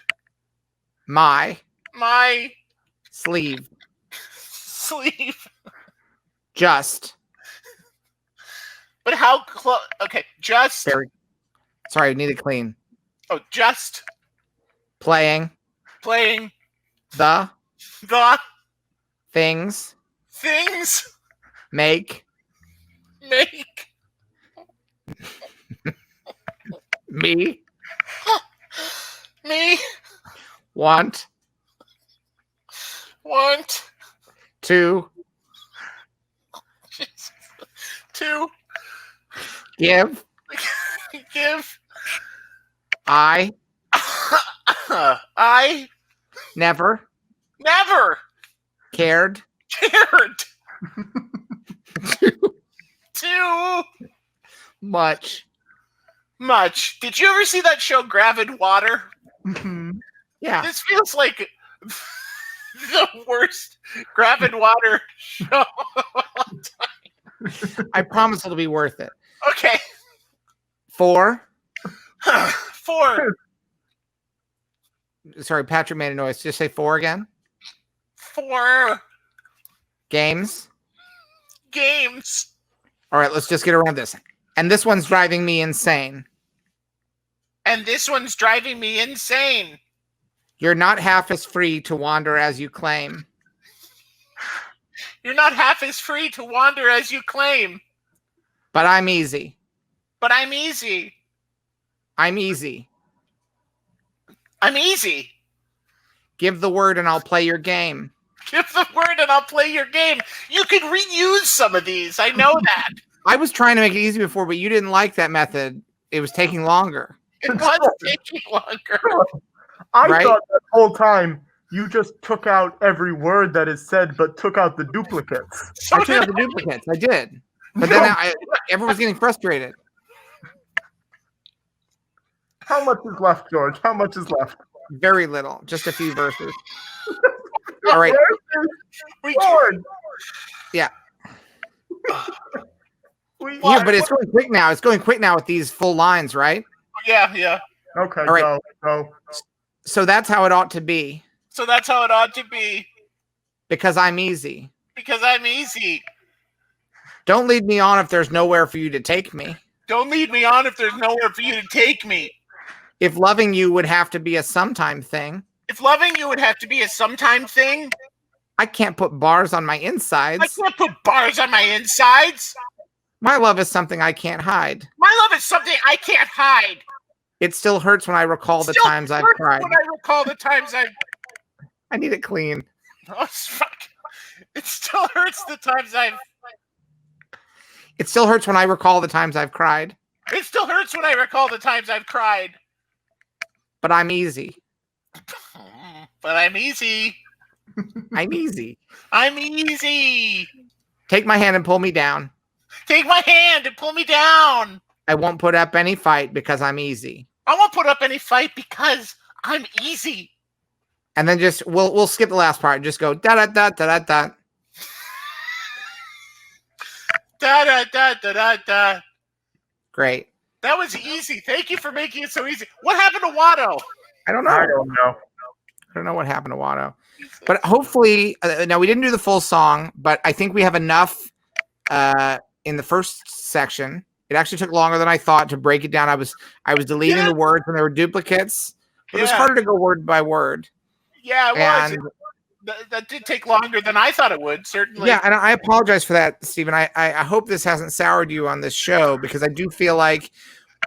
my my sleeve just. But how close? Okay, just. Sorry, I need it clean. Oh, just playing the things make me want to give I never cared too much. Did you ever see that show Gravid Water? Yeah. This feels like the worst Gravid Water show of all time. I promise it'll be worth it. Okay. 4. Sorry, Patrick made a noise. Just say 4 again. 4 games. All right, let's just get around this. And this one's driving me insane. You're not half as free to wander as you claim. But I'm easy. I'm easy. Give the word and I'll play your game. You can reuse some of these. I know that. I was trying to make it easy before, but you didn't like that method. It was taking longer. It was taking longer. I Right? thought that whole time you just took out every word that is said, but took out the duplicates. I took out the duplicates. I did. But then everyone's getting frustrated. How much is left, George? How much is left? Very little. Just a few verses. All right. Yeah. Yeah, but it's going quick now. It's going quick now with these full lines, right? Yeah. Okay, all right. go. So that's how it ought to be. Because I'm easy. Don't lead me on if there's nowhere for you to take me. If loving you would have to be a sometime thing. I can't put bars on my insides. My love is something I can't hide. It still hurts when I recall the times I've cried. I need it clean. Oh, fuck. It still hurts the times It still hurts when I recall the times I've cried. But I'm easy. I'm easy. Take my hand and pull me down. I won't put up any fight because I'm easy. And then just we'll skip the last part. Just go da da da da da da. Great. That was easy. Thank you for making it so easy. What happened to Watto? I don't know. I don't know what happened to Watto. But hopefully, now we didn't do the full song, but I think we have enough in the first section. It actually took longer than I thought to break it down. I was deleting the words when there were duplicates. It was harder to go word by word. Yeah, it was. That did take longer than I thought it would, certainly. Yeah, and I apologize for that, Stephen. I hope this hasn't soured you on this show, because I do feel like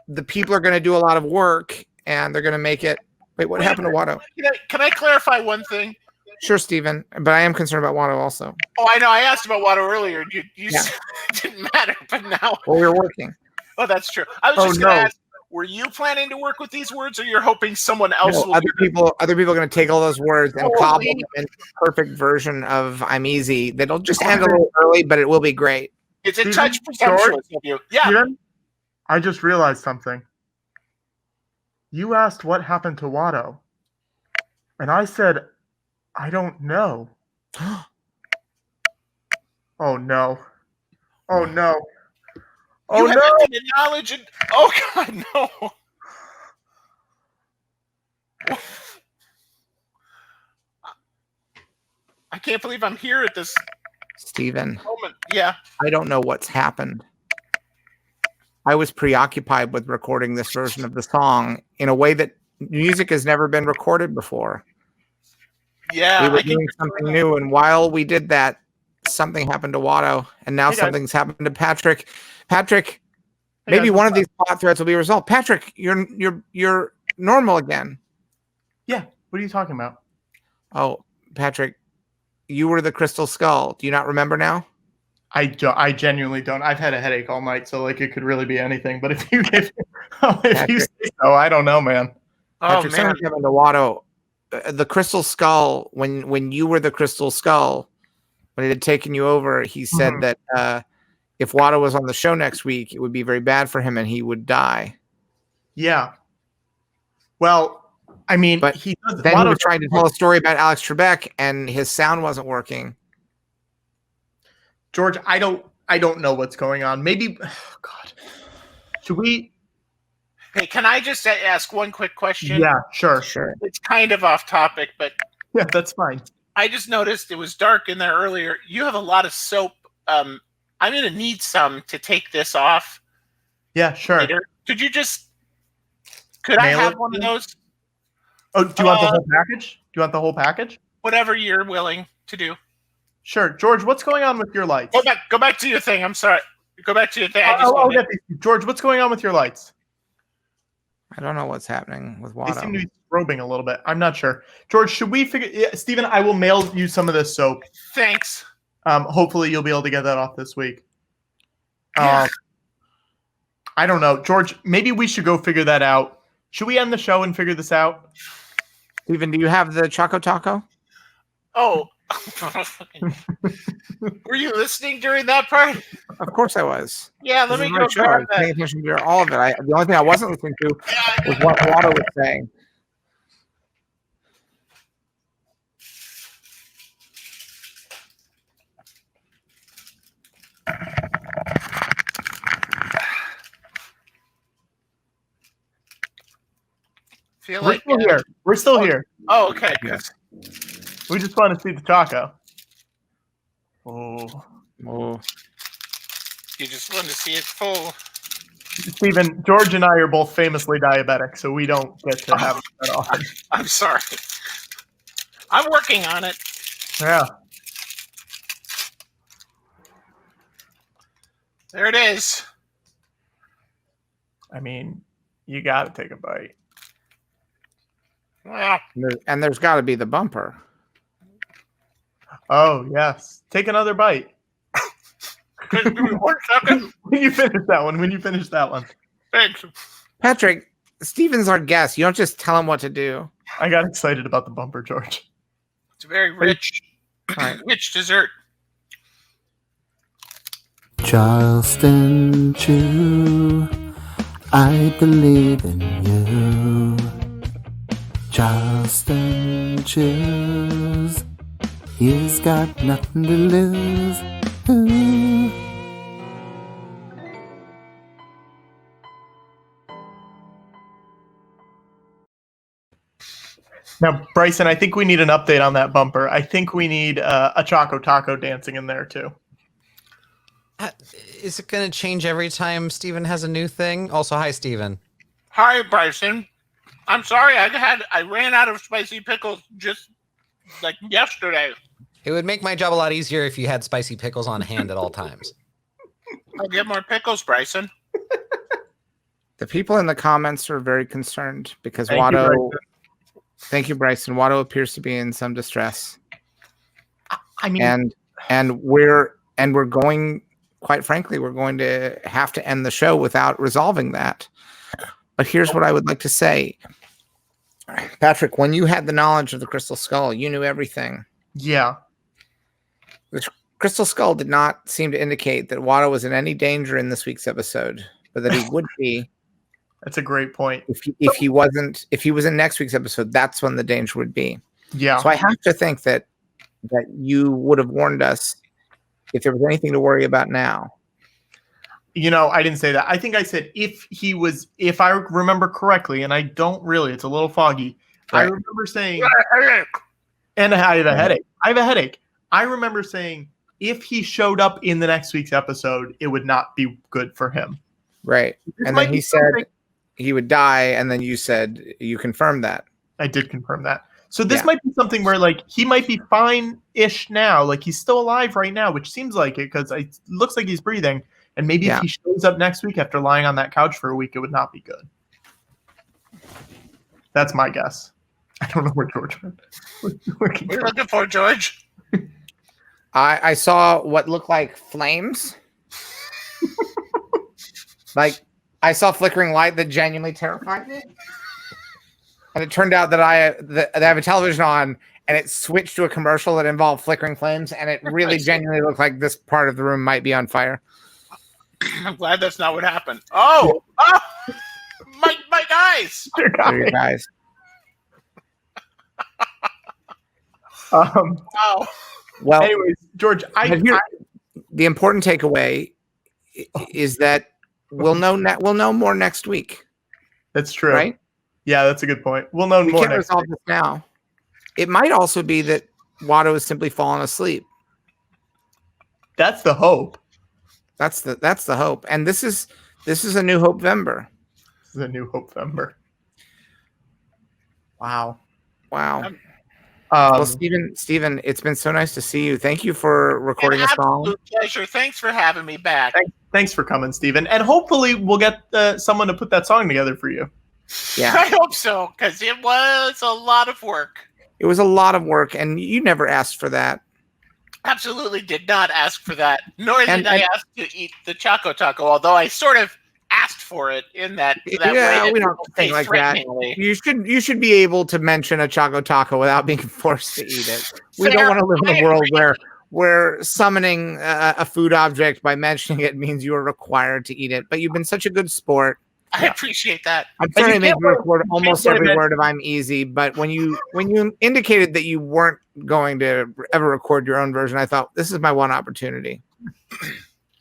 the people are going to do a lot of work and they're going to make it. Wait, what happened to Watto? Can I clarify one thing? Sure, Stephen, but I am concerned about Watto also. Oh, I know. I asked about Watto earlier. You said it didn't matter, but now. Well, we're working. Oh, that's true. I was just going to ask, were you planning to work with these words, or you're hoping someone else will? Other people are going to take all those words and cobble them into a perfect version of "I'm Easy." That'll just end a little early, but it will be great. It's a touch presumptuous of you. Yeah. Steven, I just realized something. You asked what happened to Watto, and I said, I don't know. Oh no! Oh no! Oh you no! have the knowledge and oh god, no! I can't believe I'm here at this Stephen. moment. Yeah. I don't know what's happened. I was preoccupied with recording this version of the song in a way that music has never been recorded before. Yeah, we were doing something new, and while we did that, something happened to Watto, and now something's happened to Patrick. Patrick, maybe one of these plot threads will be resolved. Patrick, you're normal again. Yeah. What are you talking about? Oh, Patrick, you were the crystal skull. Do you not remember now? I genuinely don't. I've had a headache all night, so like it could really be anything. But if you say so, I don't know, man. Patrick, something happened to Watto. The crystal skull, when you were the crystal skull, when it had taken you over, he said that if Watto was on the show next week, it would be very bad for him and he would die. Yeah. Well, I mean, but he was trying to tell a story about Alex Trebek and his sound wasn't working. George, I don't know what's going on. Maybe, oh God, should we? Hey, can I just ask one quick question? Yeah, sure. It's kind of off topic, but yeah, that's fine. I just noticed it was dark in there earlier. You have a lot of soap. I'm going to need some to take this off. Yeah, sure. Later. Could I have one of those? Oh, do you want the whole package? Do you want the whole package? Whatever you're willing to do. Sure. George, what's going on with your lights? Go back to your thing. I'm sorry. Go back to your thing. George, what's going on with your lights? I don't know what's happening with Watto. They seem to be strobing a little bit. I'm not sure. George, should we figure? Yeah, Stephen, I will mail you some of this soap. Thanks. Hopefully you'll be able to get that off this week. I don't know. George, maybe we should go figure that out. Should we end the show and figure this out? Stephen, do you have the Choco Taco? Oh. Were you listening during that part? Of course I was. Yeah, let me go grab that. Paying attention to all of it. The only thing I wasn't listening to was what Watto was saying. We're still here. Oh, okay. Yes. We just want to see the taco. Oh. You just want to see it full. Stephen, George and I are both famously diabetic, so we don't get to have it that often. I'm sorry. I'm working on it. Yeah. There it is. I mean, you got to take a bite. Well, and there's got to be the bumper. Oh, yes. Take another bite. Give me 1 second. When you finish that one. Thanks. Patrick, Steven's our guest. You don't just tell him what to do. I got excited about the bumper, George. It's very rich. Rich dessert. Charleston Chew, I believe in you. Charleston Chews, he's got nothing to lose. Ooh. Now, Bryson, I think we need an update on that bumper. I think we need a Choco Taco dancing in there, too. Is it going to change every time Steven has a new thing? Also, hi, Steven. Hi, Bryson. I'm sorry, I ran out of spicy pickles just like yesterday. It would make my job a lot easier if you had spicy pickles on hand at all times. I'll get more pickles, Bryson. The people in the comments are very concerned because Watto. Thank you, Bryson. Watto appears to be in some distress. I mean, and we're going. Quite frankly, we're going to have to end the show without resolving that. But here's what I would like to say, Patrick. When you had the knowledge of the Crystal Skull, you knew everything. Yeah. The Crystal Skull did not seem to indicate that Watto was in any danger in this week's episode, but that he would be. That's a great point. If he was in next week's episode, that's when the danger would be. Yeah. So I have to think that you would have warned us if there was anything to worry about now. You know, I didn't say that. I think I said if I remember correctly, and I don't really, it's a little foggy. Right. I remember saying, and I have a headache. I remember saying if he showed up in the next week's episode, it would not be good for him. Right. And then he said he would die, and then you said you confirmed that. I did confirm that. So this might be something where, like, he might be fine-ish now. Like, he's still alive right now, which seems like it because it looks like he's breathing. And maybe if he shows up next week after lying on that couch for a week, it would not be good. That's my guess. I don't know where George went. What are you looking for, George? I saw what looked like flames. Like, I saw flickering light that genuinely terrified me. And it turned out that I have a television on, and it switched to a commercial that involved flickering flames, and it really genuinely looked like this part of the room might be on fire. I'm glad that's not what happened. Oh, my guys. Your guys. Wow. Well, anyways, George, the important takeaway is that we'll know more next week. That's true, right? Yeah, that's a good point. We'll know more can't resolve this now. It might also be that Watto has simply fallen asleep. That's the hope. That's the hope. And this is a new Hopevember. This is a new Hopevember. Wow. Well, Steven, it's been so nice to see you. Thank you for recording a song. Absolute pleasure. Thanks for having me back. Thanks for coming, Steven. And hopefully we'll get someone to put that song together for you. Yeah, I hope so, because it was a lot of work. It was a lot of work, and you never asked for that. Absolutely did not ask for that, nor did I ask to eat the Choco Taco, although I sort of asked for it in that way. We don't think like that. You should be able to mention a Choco Taco without being forced to eat it. We don't want to live in a world where summoning a food object by mentioning it means you are required to eat it. But you've been such a good sport. I appreciate that. I'm trying to make you record almost every word of "I'm easy," but when you indicated that you weren't going to ever record your own version, I thought this is my one opportunity.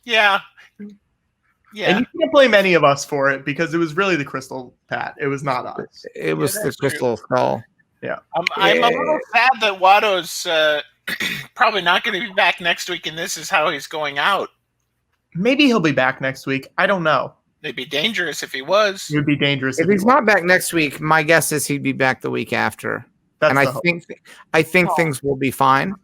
Yeah. And you can't blame any of us for it because it was really the Crystal Pat. It was not us. It was the Crystal Skull. Yeah. I'm a little sad that Watto's probably not going to be back next week, and this is how he's going out. Maybe he'll be back next week. I don't know. It'd be dangerous if he was. It would be dangerous if he's not back next week. My guess is he'd be back the week after. And I think things will be fine.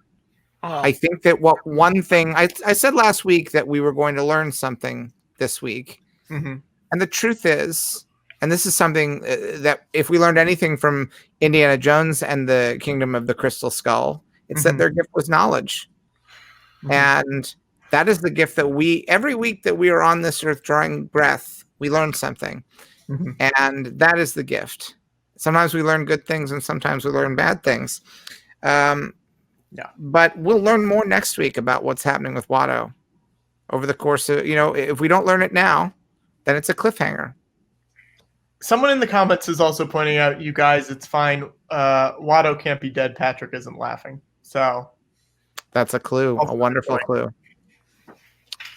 I think that one thing I said last week that we were going to learn something this week, and the truth is, and this is something that if we learned anything from Indiana Jones and the Kingdom of the Crystal Skull, it's that their gift was knowledge, and that is the gift that every week that we are on this earth drawing breath, we learn something. And that is the gift. Sometimes we learn good things and sometimes we learn bad things. But we'll learn more next week about what's happening with Watto over the course of, if we don't learn it now, then it's a cliffhanger. Someone in the comments is also pointing out, you guys, it's fine. Watto can't be dead. Patrick isn't laughing. So that's a clue, a wonderful clue.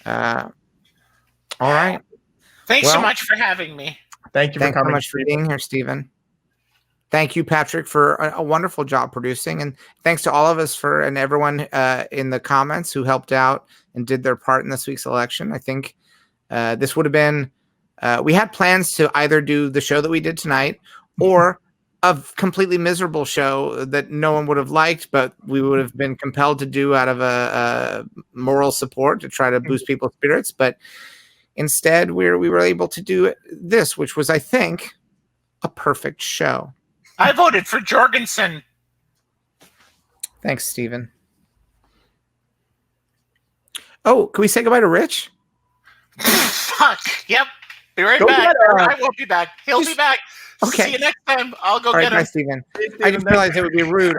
All right. Thanks so much for having me. Thank you for coming. Thanks so much for being here, Steven. Thank you, Patrick, for a wonderful job producing, and thanks to all of us and everyone in the comments who helped out and did their part in this week's election. I think this would have been. We had plans to either do the show that we did tonight or a completely miserable show that no one would have liked, but we would have been compelled to do out of a moral support to try to boost people's spirits. But instead, we were able to do this, which was, I think, a perfect show. I voted for Jorgensen. Thanks, Stephen. Oh, can we say goodbye to Rich? Fuck. Yep. Be right Go back. get, I won't be back. He'll be back. Okay. See you next time. I'll go All right, get him. bye, Stephen. I just realized it would be rude.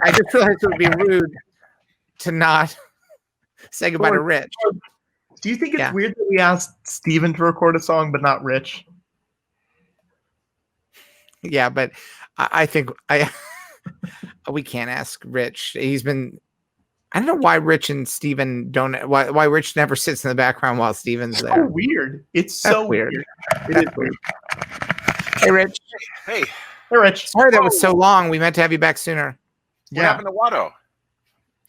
To not say goodbye to Rich. Do you think it's weird that we asked Stephen to record a song but not Rich? Yeah, but I think we can't ask Rich. He's been. I don't know why Rich and Steven don't. Why Rich never sits in the background while Steven's there. So weird. It's so weird. It is weird. Hey, Rich. Hey, Rich. Sorry that was so long. We meant to have you back sooner. What happened to Watto?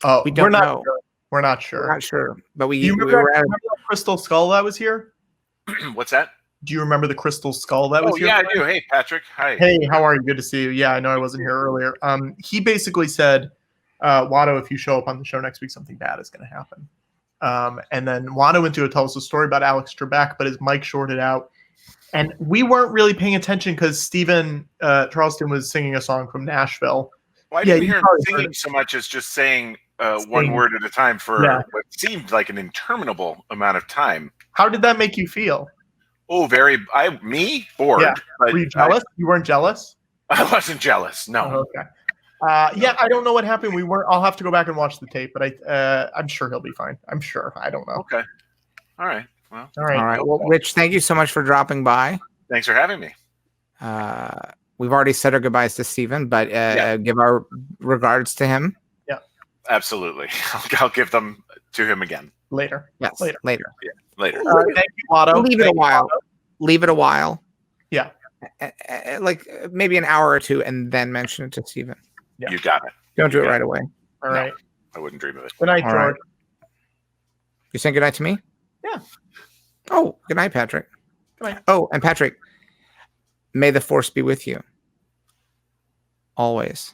Oh, we don't know. Sure. We're not sure. We're not sure. But Do you remember the crystal skull that was here? What's that? Do you remember the crystal skull that was here? Yeah, I do. Hey, Patrick. Hi. Hey, how are you? Good to see you. Yeah, I know I wasn't here earlier. He basically said, Watto, if you show up on the show next week, something bad is going to happen. And then Watto went to tell us a story about Alex Trebek, but his mic shorted out. And we weren't really paying attention because Stephen Charleston was singing a song from Nashville. Well, I didn't hear him singing so much as just saying one word at a time for what seemed like an interminable amount of time. How did that make you feel? Oh, me? Bored. Yeah. Were you jealous? You weren't jealous? I wasn't jealous. No. Oh, okay. Yeah, I don't know what happened. I'll have to go back and watch the tape, but I'm sure he'll be fine. I'm sure. I don't know. Okay. All right. Well. All right. Well, Rich, thank you so much for dropping by. Thanks for having me. We've already said our goodbyes to Stephen, but give our regards to him. Yeah. Absolutely. I'll give them to him again. Later. Yes. Later. Yeah. Later. Thank you, Watto. Leave it a while. Leave it a while. Yeah. Like maybe an hour or two, and then mention it to Stephen. Yeah. You got it. Don't do it right away. All right. I wouldn't dream of it. Good night, George. Right. You saying good night to me? Yeah. Oh, good night, Patrick. Good night. Oh, and Patrick, may the force be with you. Always.